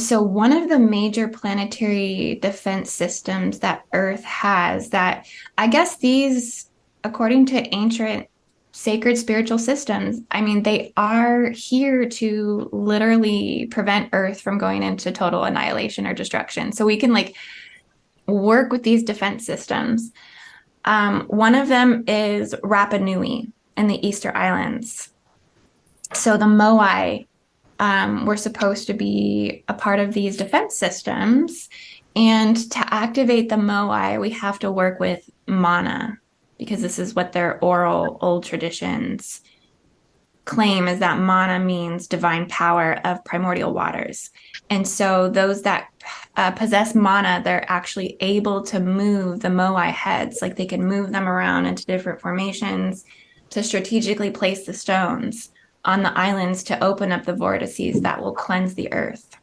So one of the major planetary defense systems that Earth has that I guess these, according to ancient sacred spiritual systems, I mean, they are here to literally prevent Earth from going into total annihilation or destruction. So we can like work with these defense systems. One of them is Rapa Nui in the Easter Islands. So the Moai were supposed to be a part of these defense systems. And to activate the Moai, we have to work with mana because this is what their oral old traditions claim is that mana means divine power of primordial waters. And so those that possess mana, they're actually able to move the Moai heads, like they can move them around into different formations to strategically place the stones on the islands to open up the vortices that will cleanse the earth.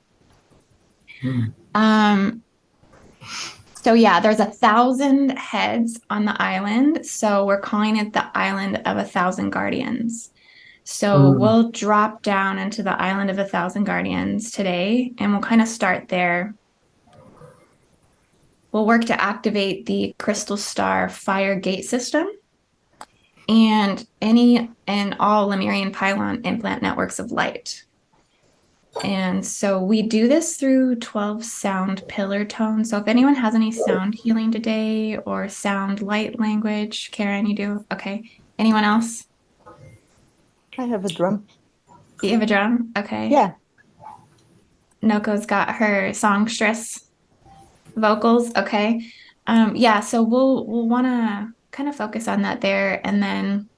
So yeah, there's 1,000 heads on the island. So we're calling it the Island of 1,000 Guardians. So we'll drop down into the Island of 1,000 Guardians today, and we'll kind of start there. We'll work to activate the Crystal Star Fire Gate system and all Lemurian pylon implant networks of light. And so we do this through 12 sound pillar tones. So if anyone has any sound healing today or sound light language, Karen, you do? Okay. Anyone else? I have a drum. You have a drum? Okay. Yeah. Noko's got her songstress vocals. Okay. Yeah, so we'll want to kind of focus on that there, and then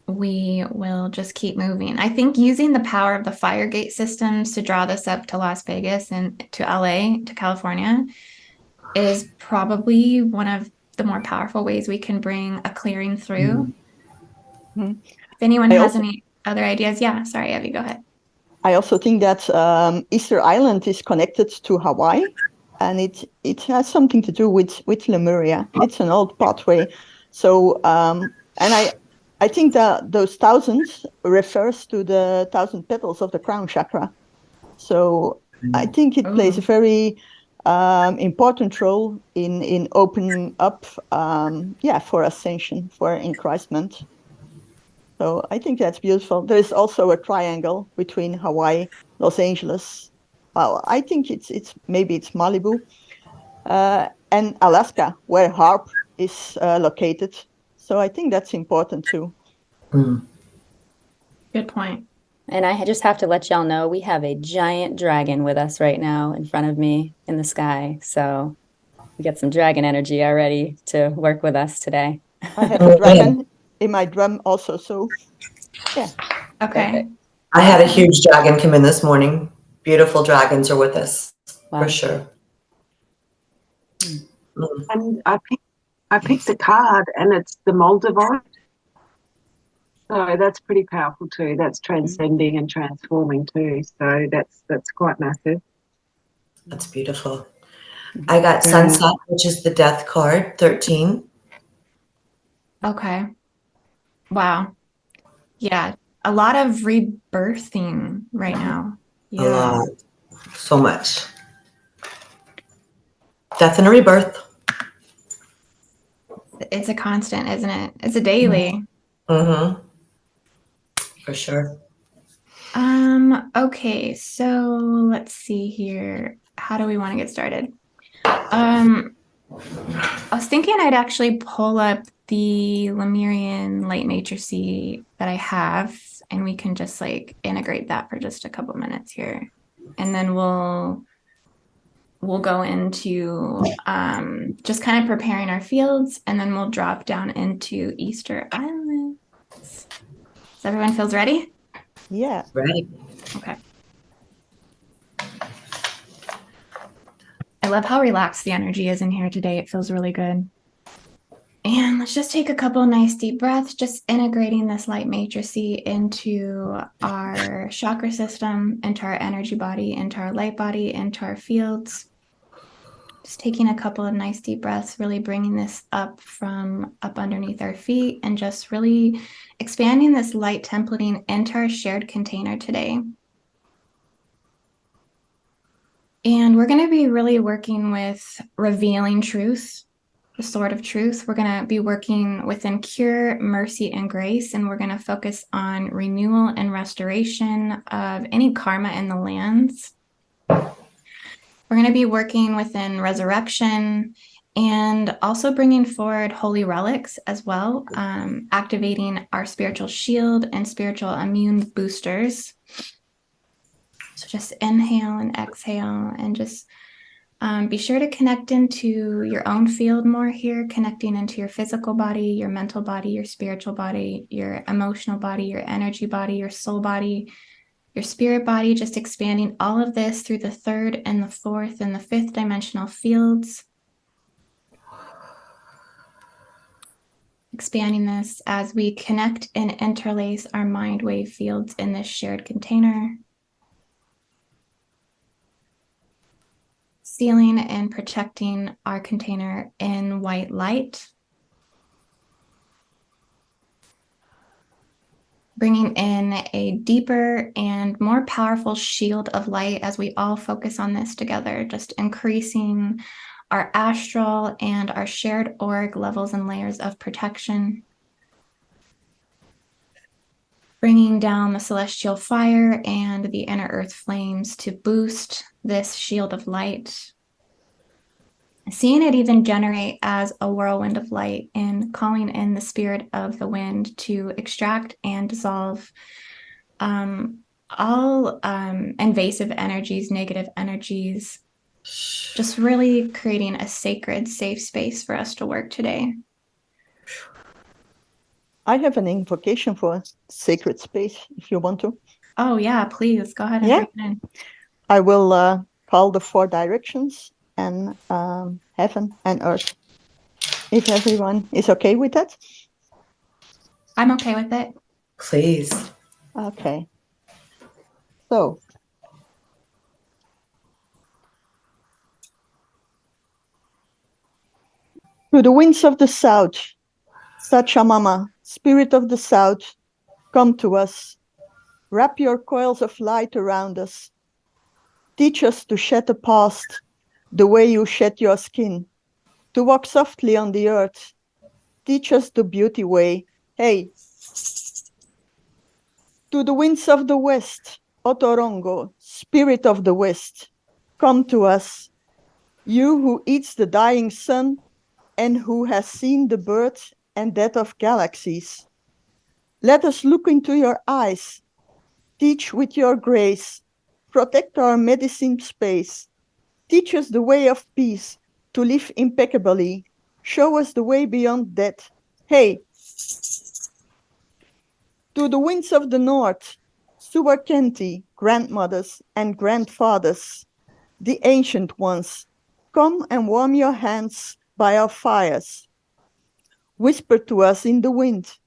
we will just keep moving. I think using the power of the fire gate systems to draw this up to Las Vegas and to LA, to California, is probably one of the more powerful ways we can bring a clearing through. If anyone has any other ideas, yeah, sorry, Evie, go ahead. I also think that Easter Island is connected to Hawaii, and it has something to do with Lemuria. It's an old pathway. So, and I think that those 1,000 refers to the 1,000 petals of the crown chakra. So I think it plays a very important role in opening up, for ascension, for increasement. So I think that's beautiful. There's also a triangle between Hawaii, Los Angeles. Well, I think it's maybe it's Malibu, and Alaska, where HARP is located. So I think that's important too. Good point. And I just have to let y'all know we have a giant dragon with us right now in front of me in the sky. So we get some dragon energy already to work with us today. I have a dragon in my drum also, so yeah. Okay. Perfect. I had a huge dragon come in this morning. Beautiful dragons are with us, for sure. And I picked a card, and it's the Moldavite. So that's pretty powerful too. That's transcending and transforming too. So that's quite massive. That's beautiful. I got Sunset, which is the death card, 13. Okay. Wow. Yeah. A lot of rebirthing right now. Yeah. A lot. So much. Death and a rebirth. It's a constant, isn't it? It's a daily. For sure. Okay, so let's see here. How do we want to get started? I was thinking I'd actually pull up the Lemurian light matrix that I have, and we can just like integrate that for just a couple minutes here. And then we'll go into just kind of preparing our fields, and then we'll drop down into Easter Island. So everyone feels ready? Yeah. Ready. Okay. I love how relaxed the energy is in here today. It feels really good. And let's just take a couple nice deep breaths, just integrating this light matrix into our chakra system, into our energy body, into our light body, into our fields. Just taking a couple of nice deep breaths, really bringing this up from up underneath our feet and just really expanding this light templating into our shared container today. And we're going to be really working with revealing truth, the sword of truth. We're going to be working within cure, mercy, and grace. And we're going to focus on renewal and restoration of any karma in the lands. We're going to be working within resurrection and also bringing forward holy relics as well, activating our spiritual shield and spiritual immune boosters. So just inhale and exhale and just be sure to connect into your own field more here, connecting into your physical body, your mental body, your spiritual body, your emotional body, your energy body, your soul body, your spirit body, just expanding all of this through the third and the fourth and the fifth dimensional fields. Expanding this as we connect and interlace our mind wave fields in this shared container. Sealing and protecting our container in white light. Bringing in a deeper and more powerful shield of light as we all focus on this together, just increasing our astral and our shared auric levels and layers of protection. Bringing down the celestial fire and the inner earth flames to boost this shield of light. Seeing it even generate as a whirlwind of light and calling in the spirit of the wind to extract and dissolve all invasive energies, negative energies, just really creating a sacred, safe space for us to work today. I have an invocation for sacred space, if you want to. Oh, yeah, please go ahead and bring it in. I will call the 4 directions and heaven and earth. If everyone is okay with that? I'm okay with it. Please. Okay. So, to the winds of the south, Sachamama, spirit of the south, come to us. Wrap your coils of light around us. Teach us to shed the past the way you shed your skin, to walk softly on the earth. Teach us the beauty way. Hey. To the winds of the west, Otorongo, spirit of the west, come to us. You who eats the dying sun and who has seen the birth and death of galaxies. Let us look into your eyes. Teach with your grace. Protect our medicine space. Teach us the way of peace, to live impeccably. Show us the way beyond death. Hey. To the winds of the north, Suwakenti, grandmothers and grandfathers, the ancient ones, come and warm your hands by our fires. Whisper to us in the wind,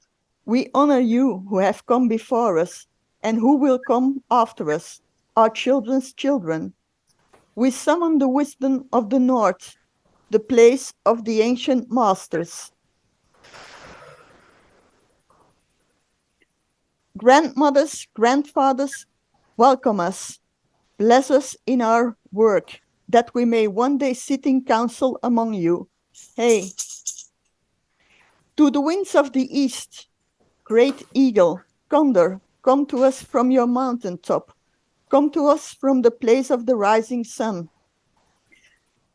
we honor you who have come before us and who will come after us, our children's children. We summon the wisdom of the north, the place of the ancient masters. Grandmothers, grandfathers, welcome us. Bless us in our work, that we may one day sit in council among you. Hey. To the winds of the east, great eagle, condor, come to us from your mountaintop. Come to us from the place of the rising sun.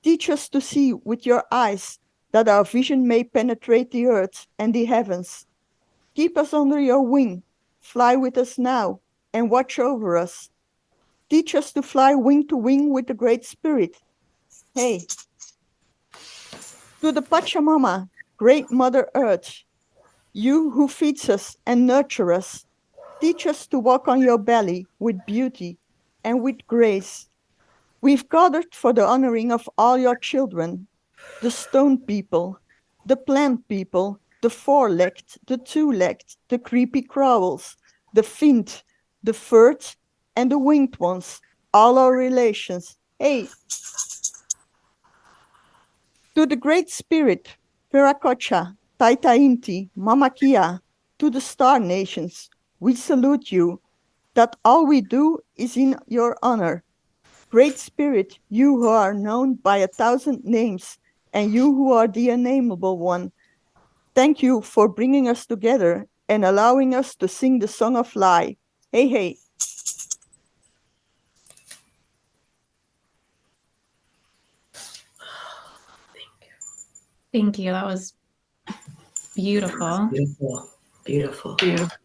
Teach us to see with your eyes, that our vision may penetrate the earth and the heavens. Keep us under your wing. Fly with us now and watch over us. Teach us to fly wing to wing with the Great Spirit. Hey. To the Pachamama, Great Mother Earth, you who feeds us and nurture us, teach us to walk on your belly with beauty and with grace. We've gathered for the honoring of all your children, the stone people, the plant people, the 4-legged, the 2-legged, the creepy crawls, the finned, the furred, and the winged ones, all our relations. Hey. To the Great Spirit, Viracocha, Taita Inti, Mamakia, to the star nations, we salute you, that all we do is in your honor. Great Spirit, you who are known by 1,000 names, and you who are the unnameable one, thank you for bringing us together and allowing us to sing the song of life. Hey, hey. Thank you. That was beautiful. Beautiful. Beautiful. Beautiful.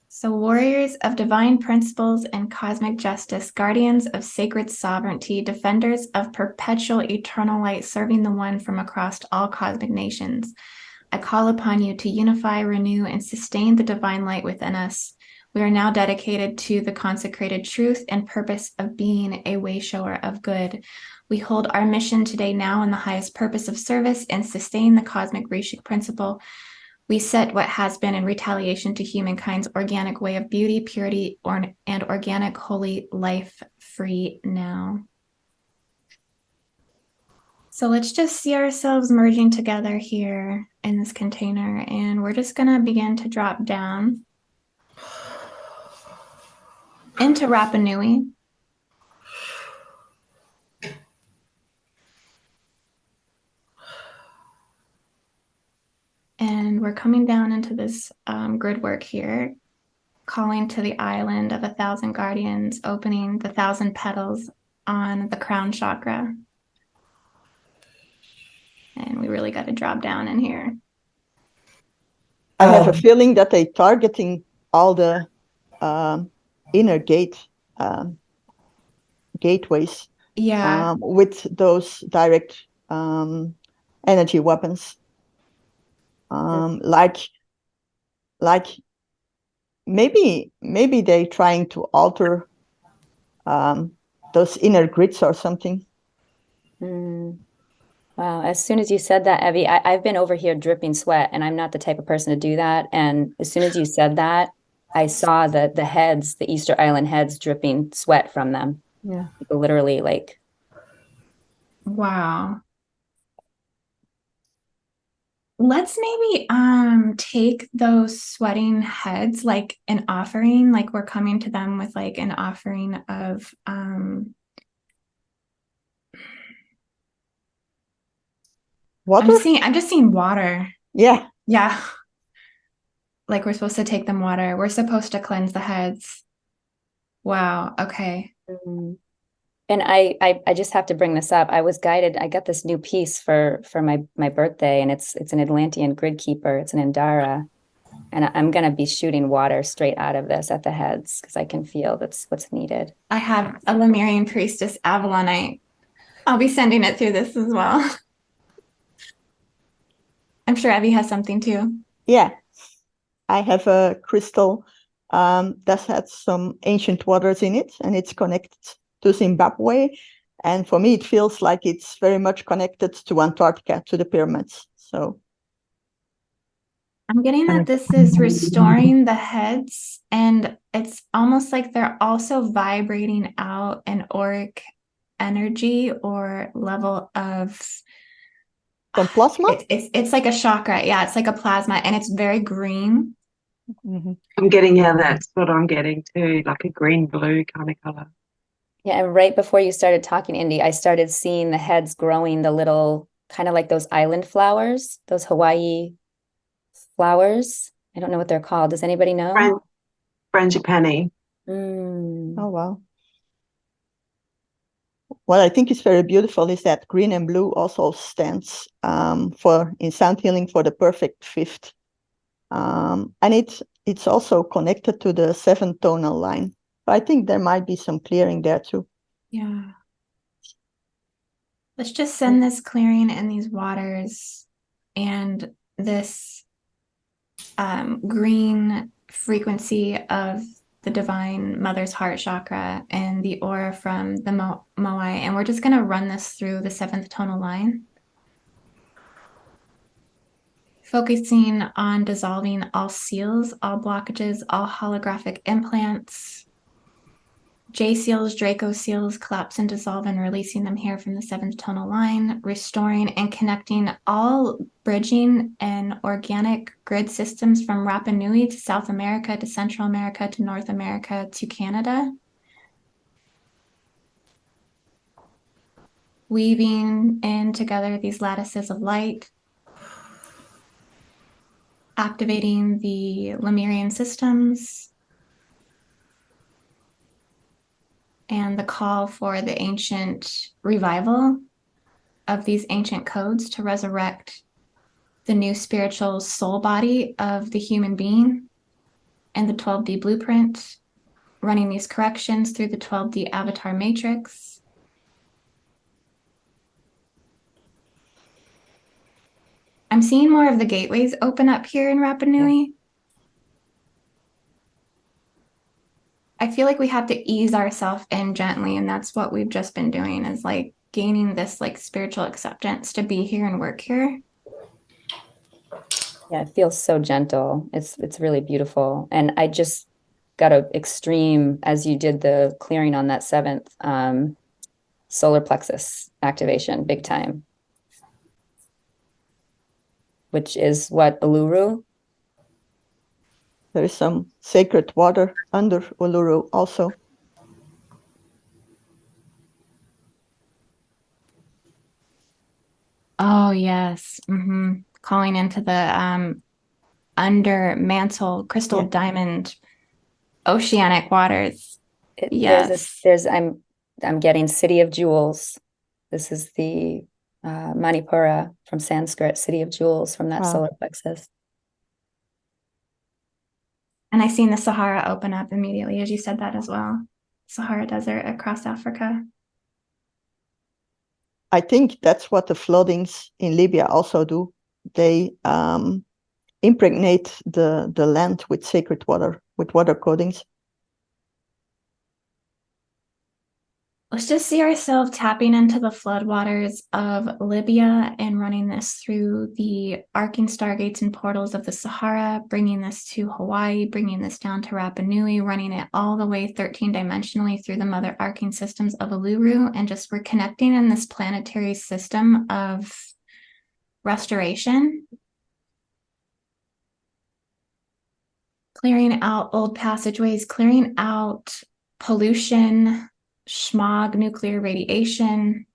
So, warriors of divine principles and cosmic justice, guardians of sacred sovereignty, defenders of perpetual eternal light, serving the one from across all cosmic nations, I call upon you to unify, renew, and sustain the divine light within us. We are now dedicated to the consecrated truth and purpose of being a way-shower of good. We hold our mission today now in the highest purpose of service and sustain the cosmic Rishik principle. We set what has been in retaliation to humankind's organic way of beauty, purity, and organic holy life free now. So let's just see ourselves merging together here in this container, and we're just going to begin to drop down into Rapa Nui. And we're coming down into this gridwork here, calling to the island of 1,000 guardians, opening the 1,000 petals on the crown chakra. And we really got to drop down in here. I have a feeling that they're targeting all the inner gateways. Yeah. With those direct energy weapons. Like maybe they're trying to alter those inner grids or something. Wow, as soon as you said that, Evie, I've been over here dripping sweat, and I'm not the type of person to do that. And as soon as you said that, I saw the heads, the Easter Island heads, dripping sweat from them. Yeah. Literally, like. Wow. Let's maybe take those sweating heads like an offering, like we're coming to them with like an offering of water? I'm just seeing water. Yeah. Yeah. Like we're supposed to take them water. We're supposed to cleanse the heads. Wow. Okay. And I just have to bring this up. I was guided. I got this new piece for my birthday, and it's an Atlantean grid keeper. It's an Indara, and I'm gonna be shooting water straight out of this at the heads because I can feel that's what's needed. I have a Lemurian priestess Avalonite. I'll be sending it through this as well. I'm sure Evie has something too. Yeah, I have a crystal that has some ancient waters in it, and it's connected to Zimbabwe. And for me, it feels like it's very much connected to Antarctica, to the pyramids. So I'm getting that this is restoring the heads, and it's almost like they're also vibrating out an auric energy or level of some plasma. It's like a chakra. Yeah, it's like a plasma, and it's very green. I'm getting, yeah, that's what I'm getting too, like a green-blue kind of color. Yeah, and right before you started talking, Indy, I started seeing the heads growing the little, kind of like those island flowers, those Hawaii flowers. I don't know what they're called. Does anybody know? Frangipani. Oh, wow. What I think is very beautiful is that green and blue also stands in sound healing for the perfect fifth. And it's also connected to the 7th tonal line. But I think there might be some clearing there too. Yeah. Let's just send this clearing in these waters and this green frequency of the divine mother's heart chakra and the aura from the Moai. And we're just going to run this through the 7th tonal line, focusing on dissolving all seals, all blockages, all holographic implants, J seals, Draco seals, collapse and dissolve, and releasing them here from the 7th tonal line, restoring and connecting all bridging and organic grid systems from Rapa Nui to South America to Central America to North America to Canada. weaving in together these lattices of light, activating the Lemurian systems, and the call for the ancient revival of these ancient codes to resurrect the new spiritual soul body of the human being and the 12D blueprint, running these corrections through the 12D avatar matrix. I'm seeing more of the gateways open up here in Rapa Nui. I feel like we have to ease ourselves in gently, and that's what we've just been doing, is like gaining this like spiritual acceptance to be here and work here. Yeah, it feels so gentle. It's really beautiful. And I just got a extreme, as you did the clearing on that 7th, solar plexus activation, big time. Which is what, Uluru? There is some sacred water under Uluru also. Oh, yes. Calling into the under mantle crystal diamond oceanic waters. Yes. I'm getting City of Jewels. This is the Manipura from Sanskrit, City of Jewels from that solar plexus. And I seen the Sahara open up immediately as you said that as well. Sahara Desert across Africa. I think that's what the floodings in Libya also do. They impregnate the land with sacred water, with water codings. Let's just see ourselves tapping into the floodwaters of Libya and running this through the arcing stargates and portals of the Sahara, bringing this to Hawaii, bringing this down to Rapa Nui, running it all the way 13-dimensionally through the mother arcing systems of Uluru, and just we're connecting in this planetary system of restoration. Clearing out old passageways, clearing out pollution, smog, nuclear radiation,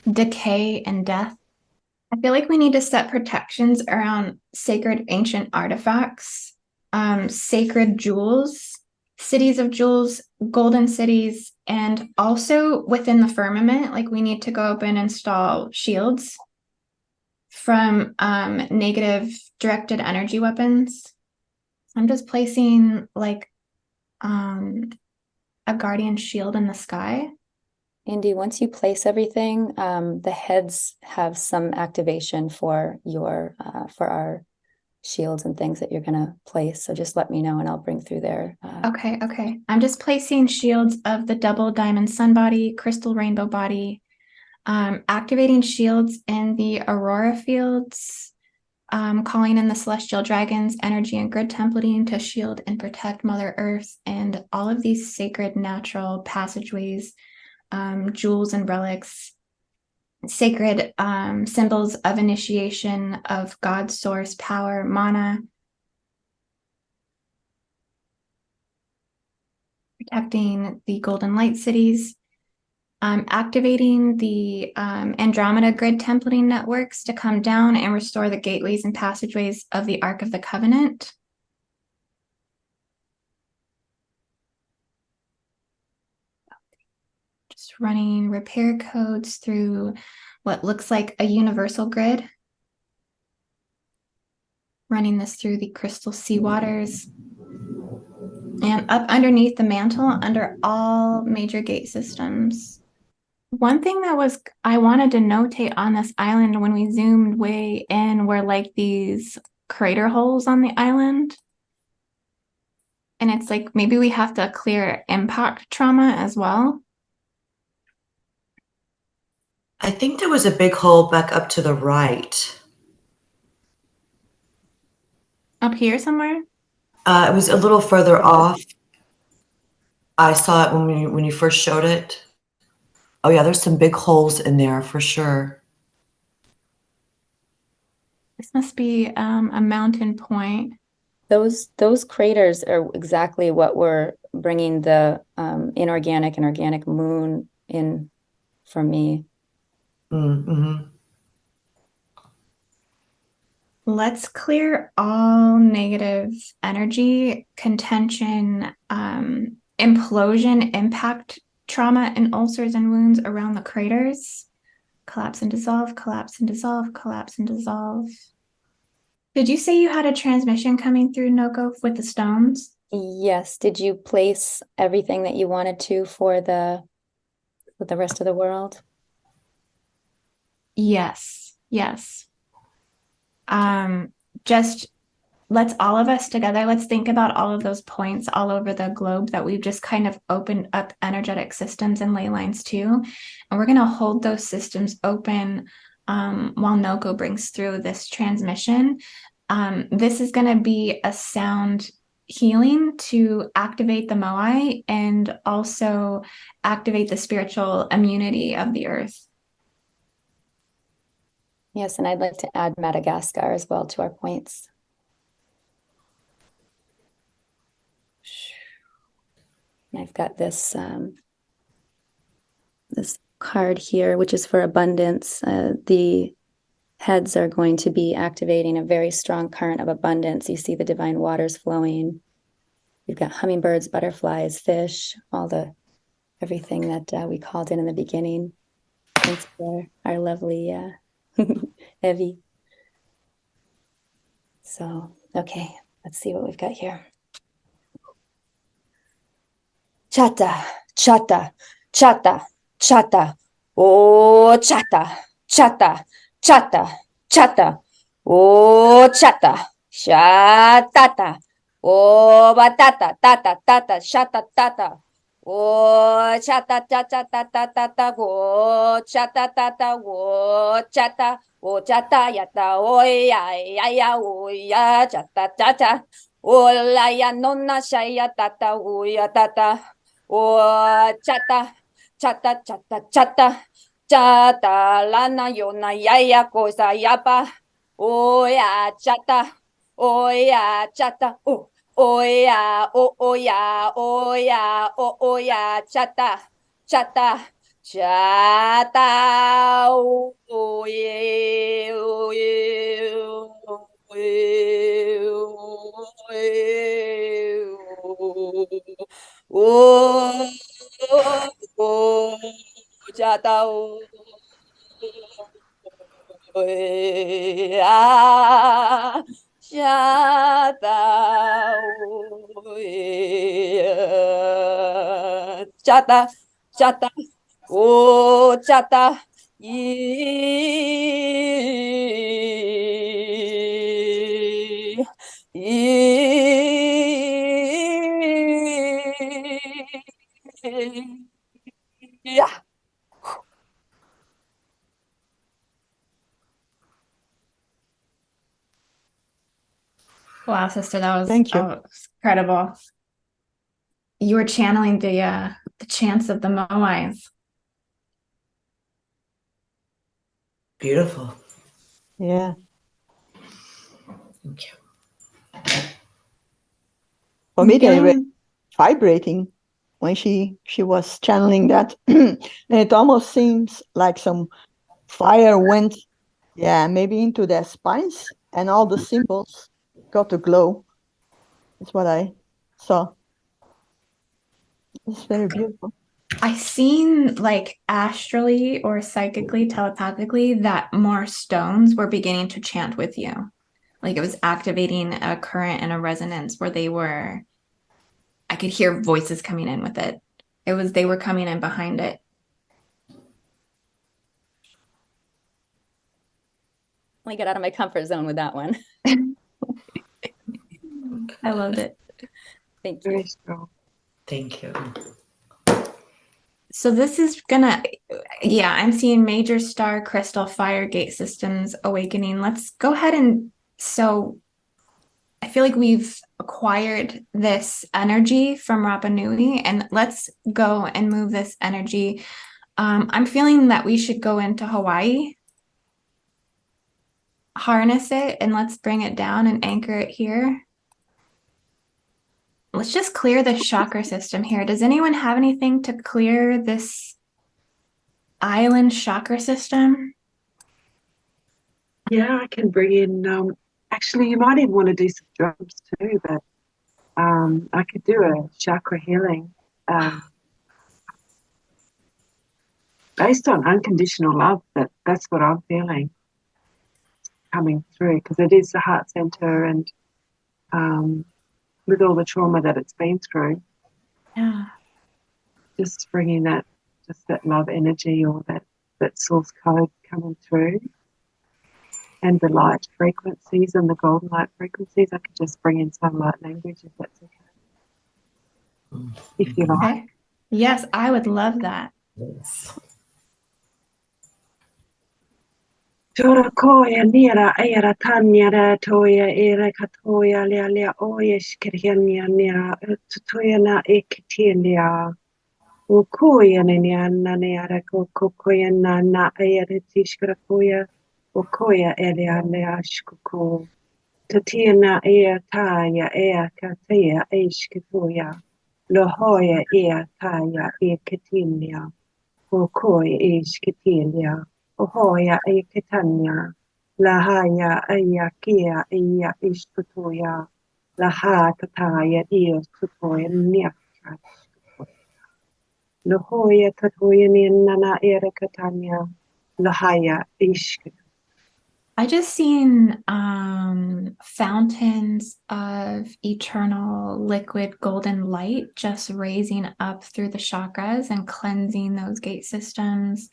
decay, and death. I feel like we need to set protections around sacred ancient artifacts, sacred jewels, cities of jewels, golden cities, and also within the firmament, like we need to go up and install shields from negative directed energy weapons. I'm just placing like a guardian shield in the sky. Indy, once you place everything, the heads have some activation for your for our shields and things that you're gonna place. So just let me know and I'll bring through there. Okay. I'm just placing shields of the double diamond sun body, crystal rainbow body, activating shields in the aurora fields, calling in the celestial dragons, energy and grid templating to shield and protect Mother Earth and all of these sacred natural passageways, jewels and relics, sacred symbols of initiation of God's source, power, mana, protecting the golden light cities, activating the Andromeda grid templating networks to come down and restore the gateways and passageways of the Ark of the Covenant. Just running repair codes through what looks like a universal grid. Running this through the crystal sea waters. And up underneath the mantle under all major gate systems. One thing that I wanted to notate on this island when we zoomed way in were like these crater holes on the island. And it's like maybe we have to clear impact trauma as well. I think there was a big hole back up to the right. Up here somewhere? It was a little further off. I saw it when you first showed it. Oh yeah, there's some big holes in there for sure. This must be a mountain point. Those craters are exactly what we're bringing the inorganic and organic moon in for me. Mm-hmm. Let's clear all negative energy, contention, implosion, impact, trauma, and ulcers and wounds around the craters. Collapse and dissolve, collapse and dissolve, collapse and dissolve. Did you say you had a transmission coming through, Noko, with the stones? Yes. Did you place everything that you wanted to for the rest of the world? Yes, yes. Just let's all of us together, let's think about all of those points all over the globe that we've just kind of opened up energetic systems and ley lines to. And we're going to hold those systems open while Noko brings through this transmission. This is going to be a sound healing to activate the Moai and also activate the spiritual immunity of the earth. Yes, and I'd like to add Madagascar as well to our points. And I've got this this card here, which is for abundance. The heads are going to be activating a very strong current of abundance. You see the divine waters flowing. You've got hummingbirds, butterflies, fish, everything that we called in the beginning. Thanks for our lovely Evie. So, okay, let's see what we've got here. Chata, chata, chata, chata. Oh, chata, chata, chata, chata. Oh, chata, shatata. Oh, batata, tata, tata, shata, tata. Oh, chata, tata, tata, tata. Oh, chata, tata, oh, chata. Oh, chata, yata, oh, ya, oh, ya, chata, chata. Oh, la, ya, nonna, shaya, tata, oh, ya, tata. Oh, chata, chata, chata, chata. Chata, lana, yona, yaya, cosa, yapa. Oh, ya, chata. Oh, ya, chata. Oh, ya, oh, ya, oh, ya, oh, ya, chata, chata, chata. Oh, yeah, oh, yeah, oh, yeah, oh, yeah, oh, oh, chata, oh. Chata, chata, oh, chata, yeah. Wow, sister, that was Thank you. incredible. You were channeling the chants of the Moais. Beautiful. Yeah. Thank you. For me, they were vibrating when she was channeling that. And it almost seems like some fire went, maybe into their spines, and all the symbols got to glow. That's what I saw. It's very beautiful. I seen like astrally or psychically, telepathically, that more stones were beginning to chant with you. Like it was activating a current and a resonance where I could hear voices coming in with it. They were coming in behind it. I got out of my comfort zone with that one. I loved it. Thank you. Very strong. Thank you. So this is I'm seeing major star crystal fire gate systems awakening. Let's go ahead so I feel like we've acquired this energy from Rapa Nui, and let's go and move this energy. I'm feeling that we should go into Hawaii, harness it, and let's bring it down and anchor it here. let's just clear the chakra system here. Does anyone have anything to clear this island chakra system? Yeah, I can bring in, actually, you might even want to do some drums too, but I could do a chakra healing based on unconditional love. That's what I'm feeling coming through, because it is the heart center, and with all the trauma that it's been through, Yeah. just bringing that love energy, or that source code coming through, and the light frequencies and the golden light frequencies. I could just bring in some light language if that's okay, if you like. Okay. Yes, I would love that. Yes. Tora koya nira era tanyara toya era katoya lea lea oya shkirhania nira tutoya na ekitilia ukoya nania nania kokoya na era tishkrakoya ukoya elea lea shkuko tatina ea taya ea kataya eshkitoya lohoya ea taya ekitilia ukoya eshkitilia Ohoya Eketanya, Lahaya Ayakia Aya Istutoya, Laha Tataya Ea Tutoya Nyaka, Lahoya Tatoya Nana Erekatanya, Lahaya Ishk. I just seen fountains of eternal liquid golden light just raising up through the chakras and cleansing those gate systems.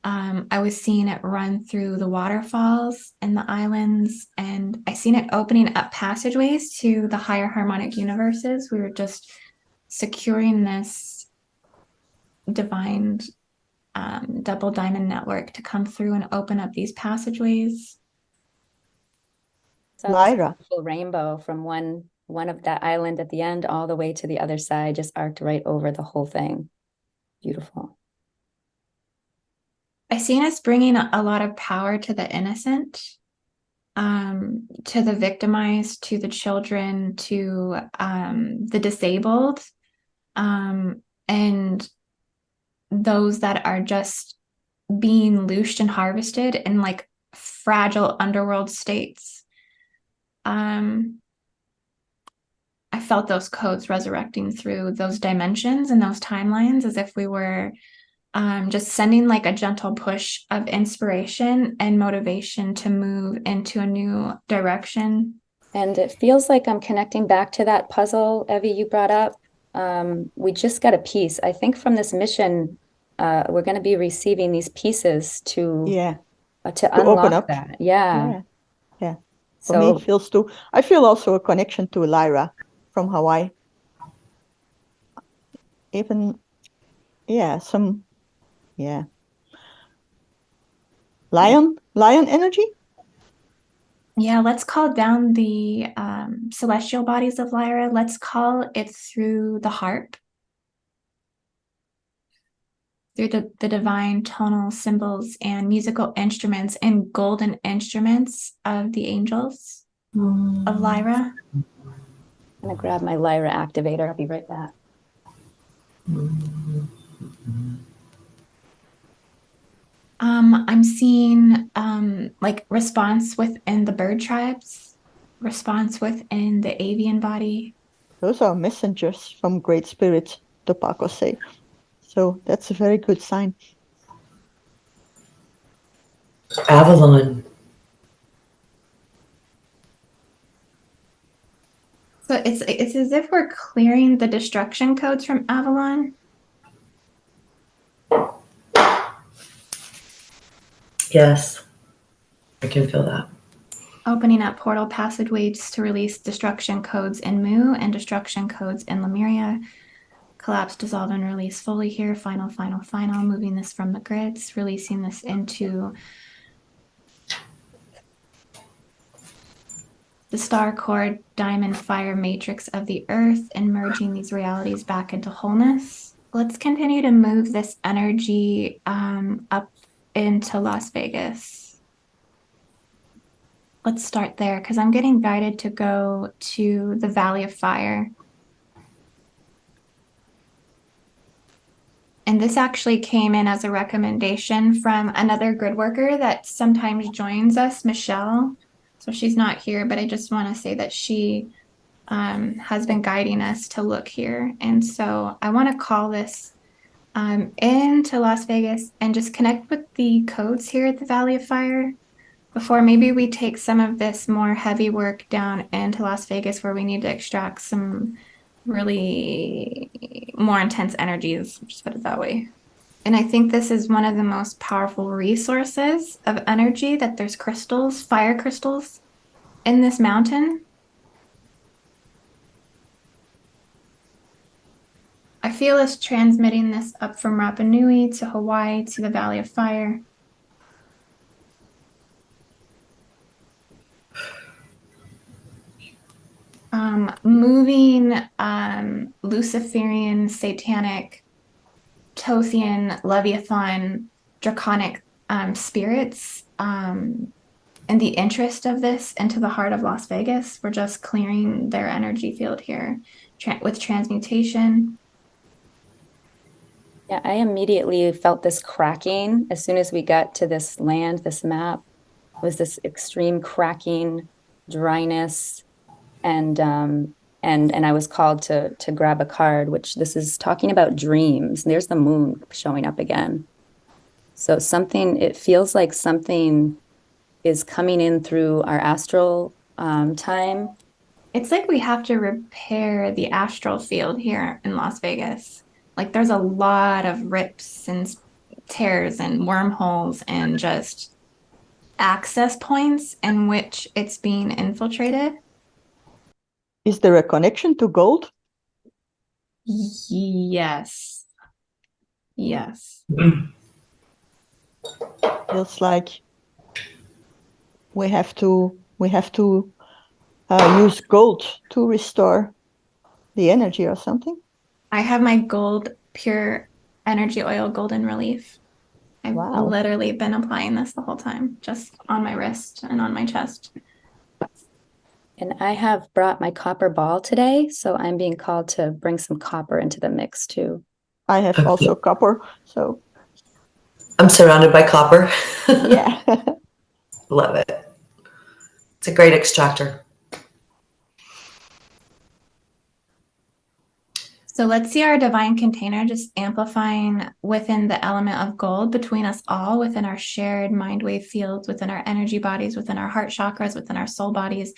I was seeing it run through the waterfalls and the islands, and I seen it opening up passageways to the higher harmonic universes. We were just securing this divine double diamond network to come through and open up these passageways. So Lyra. beautiful rainbow from one of that island at the end all the way to the other side, just arced right over the whole thing. Beautiful. I seen us bringing a lot of power to the innocent, to the victimized, to the children, to the disabled, and those that are just being loosed and harvested in like fragile underworld states. I felt those codes resurrecting through those dimensions and those timelines as if we were just sending like a gentle push of inspiration and motivation to move into a new direction. And it feels like I'm connecting back to that puzzle, Evie, you brought up. We just got a piece. I think from this mission, we're going to be receiving these pieces to open unlock up. that. Yeah. For me, it feels too. I feel also a connection to Lyra from Hawaii. Even, lion energy. Yeah, let's call down the celestial bodies of Lyra. Let's call it through the harp, through the divine tonal symbols and musical instruments and golden instruments of the angels of Lyra. I'm going to grab my Lyra activator. I'll be right back. I'm seeing like response within the bird tribes, response within the avian body. Those are messengers from Great Spirit, the Paco say. So that's a very good sign. Avalon. So it's as if we're clearing the destruction codes from Avalon. Yes, I can feel that. Opening up portal passageways to release destruction codes in Mu and destruction codes in Lemuria. Collapse, dissolve, and release fully here. Final. Moving this from the grids, releasing this into the star core diamond fire matrix of the earth and merging these realities back into wholeness. Let's continue to move this energy up into Las Vegas. Let's start there because I'm getting guided to go to the Valley of Fire. And this actually came in as a recommendation from another grid worker that sometimes joins us, Michelle. So she's not here, but I just want to say that she has been guiding us to look here. And so I want to call this into Las Vegas and just connect with the codes here at the Valley of Fire before maybe we take some of this more heavy work down into Las Vegas where we need to extract some really more intense energies, just put it that way. And I think this is one of the most powerful resources of energy, that there's crystals, fire crystals in this mountain. I feel us transmitting this up from Rapa Nui to Hawaii to the Valley of Fire. Moving Luciferian, Satanic, Tothian, Leviathan, Draconic spirits in the interest of this into the heart of Las Vegas. We're just clearing their energy field here with transmutation. Yeah, I immediately felt this cracking as soon as we got to this land, this map. It was this extreme cracking, dryness, and I was called to grab a card, which this is talking about dreams. There's the moon showing up again. So it feels like something is coming in through our astral time. It's like we have to repair the astral field here in Las Vegas. Like there's a lot of rips and tears and wormholes and just access points in which it's being infiltrated. Is there a connection to gold? Yes. Yes. Feels like we have to use gold to restore the energy or something. I have my gold pure energy oil golden relief. I've literally been applying this the whole time, just on my wrist and on my chest. And I have brought my copper ball today, so I'm being called to bring some copper into the mix too. I have also copper, so I'm surrounded by copper. yeah. Love it. It's a great extractor. So let's see our divine container just amplifying within the element of gold between us all, within our shared mind wave fields, within our energy bodies, within our heart chakras, within our soul bodies,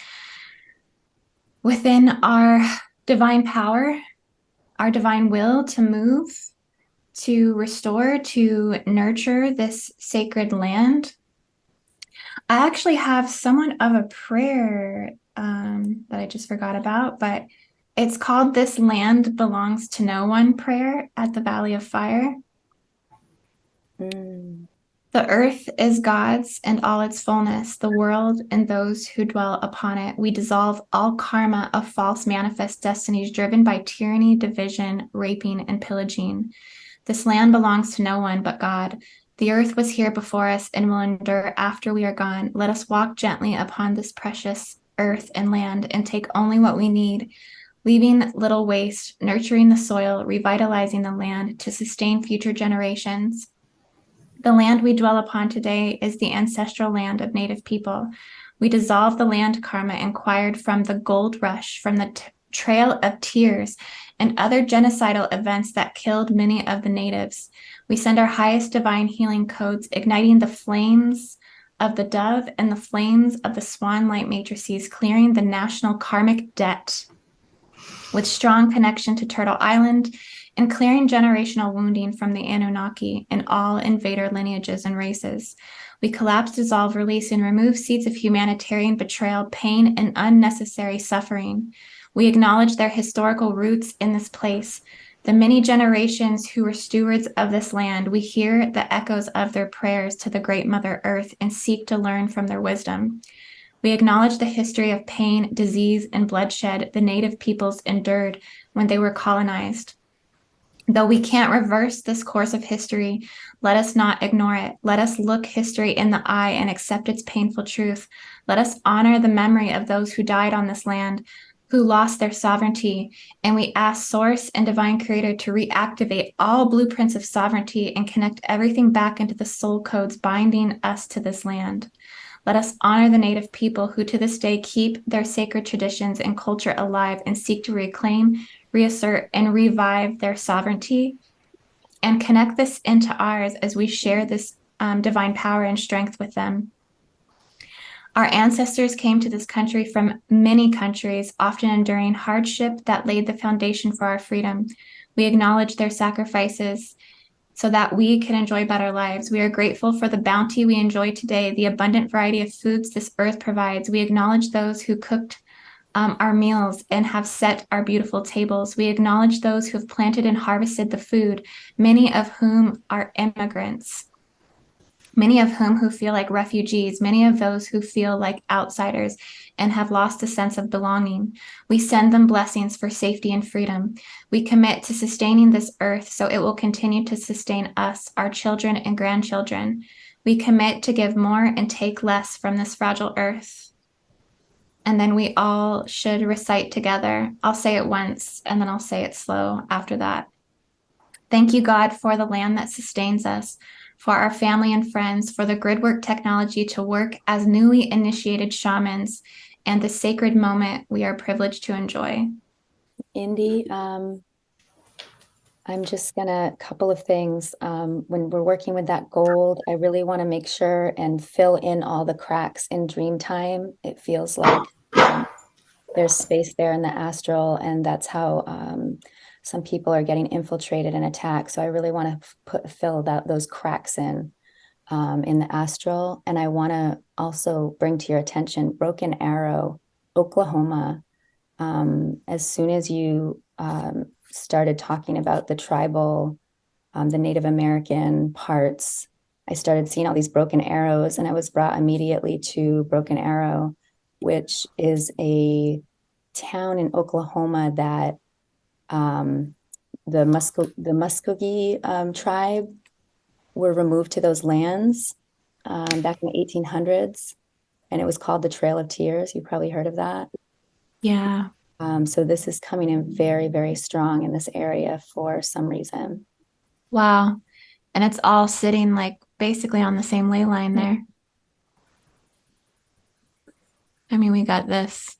within our divine power, our divine will to move, to restore, to nurture this sacred land. I actually have somewhat of a prayer that I just forgot about, but it's called "This Land Belongs to No One" prayer at the Valley of Fire. The earth is God's and all its fullness, the world and those who dwell upon it. We dissolve all karma of false manifest destinies driven by tyranny, division, raping, and pillaging. This land belongs to no one but God. The earth was here before us and will endure after we are gone. Let us walk gently upon this precious earth and land and take only what we need, leaving little waste, nurturing the soil, revitalizing the land to sustain future generations. The land we dwell upon today is the ancestral land of Native people. We dissolve the land karma acquired from the gold rush, from the trail of tears, and other genocidal events that killed many of the natives. We send our highest divine healing codes, igniting the flames of the dove and the flames of the swan light matrices, clearing the national karmic debt with strong connection to Turtle Island, and clearing generational wounding from the Anunnaki and all invader lineages and races. We collapse, dissolve, release, and remove seeds of humanitarian betrayal, pain, and unnecessary suffering. We acknowledge their historical roots in this place. The many generations who were stewards of this land, we hear the echoes of their prayers to the great Mother Earth and seek to learn from their wisdom. We acknowledge the history of pain, disease, and bloodshed the Native peoples endured when they were colonized. Though we can't reverse this course of history, let us not ignore it. Let us look history in the eye and accept its painful truth. Let us honor the memory of those who died on this land. who lost their sovereignty, and we ask Source and Divine Creator to reactivate all blueprints of sovereignty and connect everything back into the soul codes binding us to this land. Let us honor the Native people who to this day keep their sacred traditions and culture alive and seek to reclaim, reassert, and revive their sovereignty, and connect this into ours as we share this divine power and strength with them. Our ancestors came to this country from many countries, often enduring hardship that laid the foundation for our freedom. We acknowledge their sacrifices so that we can enjoy better lives. We are grateful for the bounty we enjoy today, the abundant variety of foods this earth provides. We acknowledge those who cooked our meals and have set our beautiful tables. We acknowledge those who have planted and harvested the food, many of whom are immigrants, many of whom who feel like refugees, many of those who feel like outsiders and have lost a sense of belonging. We send them blessings for safety and freedom. We commit to sustaining this earth so it will continue to sustain us, our children and grandchildren. We commit to give more and take less from this fragile earth. And then we all should recite together. I'll say it once and then I'll say it slow after that. Thank you, God, for the land that sustains us, for our family and friends, for the Gridwork technology to work as newly initiated shamans, and the sacred moment we are privileged to enjoy. Indy, I'm just gonna, couple of things. When we're working with that gold, I really want to make sure and fill in all the cracks in dream time. It feels like there's space there in the astral, and that's how some people are getting infiltrated and attacked. So I really want to fill those cracks in the astral. And I want to also bring to your attention Broken Arrow, Oklahoma. As soon as you started talking about the tribal, the Native American parts, I started seeing all these broken arrows, and I was brought immediately to Broken Arrow, which is a town in Oklahoma that the Muskogee tribe were removed to those lands back in the 1800s, and it was called the Trail of Tears. You probably heard of that. Yeah. So this is coming in very, very strong in this area for some reason. Wow. And it's all sitting like basically on the same ley line there. I mean, we got this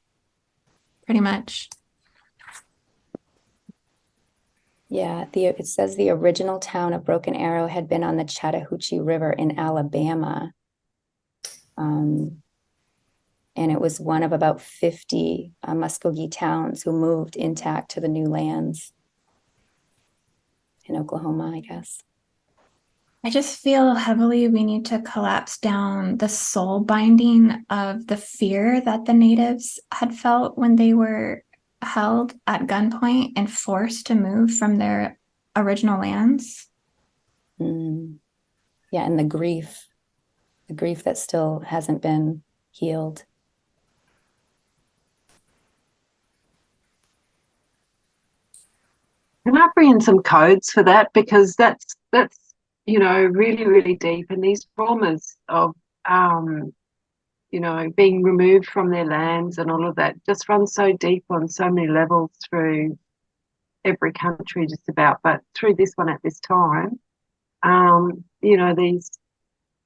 pretty much. Yeah, it says the original town of Broken Arrow had been on the Chattahoochee River in Alabama. And it was one of about 50 Muskogee towns who moved intact to the new lands in Oklahoma, I guess. I just feel heavily we need to collapse down the soul binding of the fear that the natives had felt when they were held at gunpoint and forced to move from their original lands. Yeah, and the grief that still hasn't been healed. Can I bring in some codes for that? Because that's really, really deep. And these traumas of being removed from their lands and all of that just runs so deep on so many levels through every country just about, but through this one at this time, these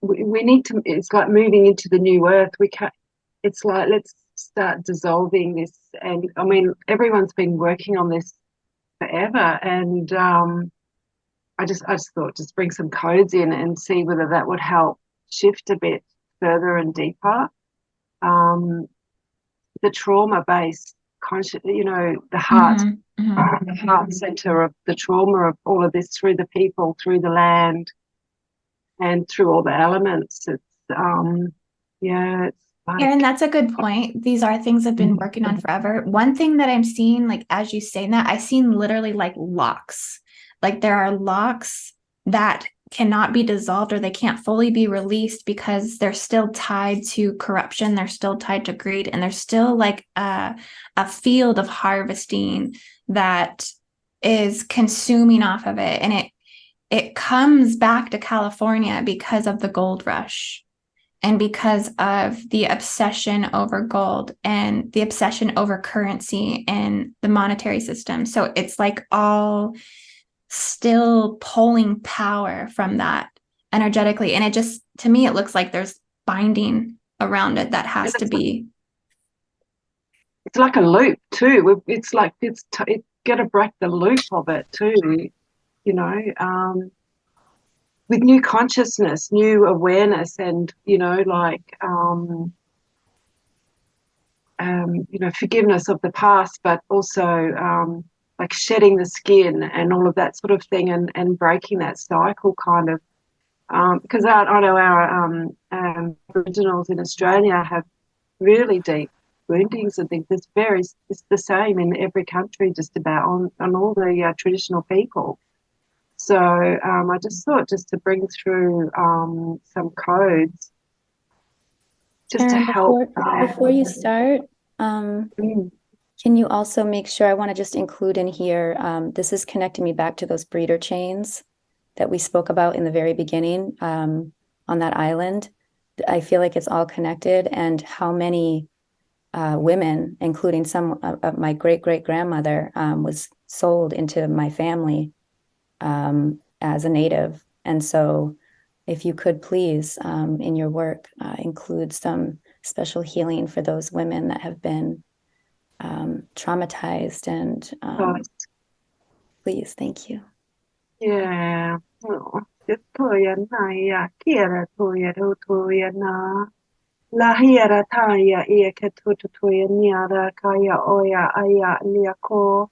we need to, it's like moving into the new earth. We can't, it's like, let's start dissolving this. And I mean, everyone's been working on this forever, and I just thought just bring some codes in and see whether that would help shift a bit further and deeper. The trauma-based conscious, the heart, the heart center of the trauma of all of this through the people, through the land, and through all the elements. It's it's like, Erin, that's a good point. These are things I've been working on forever. One thing that I'm seeing, like as you say that, I've seen literally like locks. Like there are locks that cannot be dissolved, or they can't fully be released because they're still tied to corruption. They're still tied to greed, and there's still like a field of harvesting that is consuming off of it. And it comes back to California because of the gold rush. and because of the obsession over gold and the obsession over currency and the monetary system. So it's like all still pulling power from that energetically. And it just, to me, it looks like there's binding around it that has to be. It's like a loop too. It's like it's got to break the loop of it too, you know, with new consciousness, new awareness, and you know, forgiveness of the past, but also like shedding the skin and all of that sort of thing, and breaking that cycle kind of. Because I know our Aboriginals in Australia have really deep woundings and things. It's the same in every country, just about on all the traditional people. So I just thought just to bring through some codes just to help. Before you start, can you also make sure, I want to just include in here, this is connecting me back to those breeder chains that we spoke about in the very beginning on that island. I feel like it's all connected, and how many women, including some of my great-great-grandmother, was sold into my family as a native. And so if you could please, in your work, include some special healing for those women that have been traumatized, and please, thank you. Yeah. Oh, La hiera taya ia ke tututuia niara kaya oya aya liako.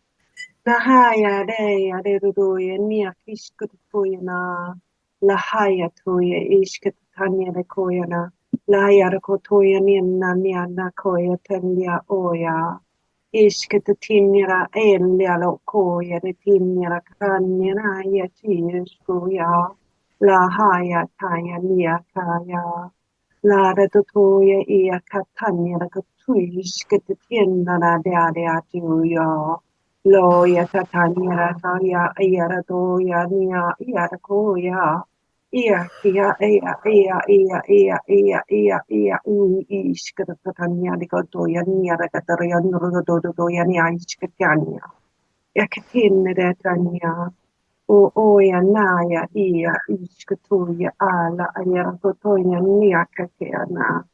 La haya rea reruia nia kishkututuia na. La haya tuia ishkatania de koyana. La haya kotoya nina niana koya tendia oya. Ishkatatinira elia lo koya de tinira kanina ya chishkuya. La haya taya nia kaya. La ratoya ia katanya la katuish katienda la dea tuya. Lo ya tatanya la kaya ia ratoya nia ia rakoya. Ia kia ia ish katatanya la katoya nia la kataria nurdodoya nia ish katanya. Ya katina la tanya. O ya naya ia iskatuya ala ayara kotoya niaka keana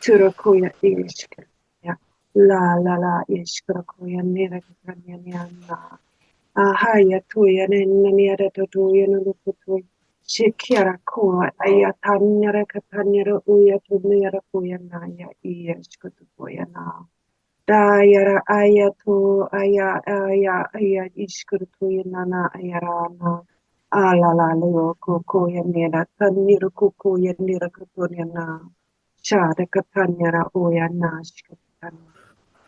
turakuya iskaya la iskarakuya nira kanya niana ahaya tuya naniara tuya nukutuya shikira ko ayatanyara katanyara uya tunira kuya naya ia iskatuya na Dayara ayatu aya ishkurtu nana ayarana alala leo koko yanera tanira koko yanera katonyana shada katanyara oya nashkatan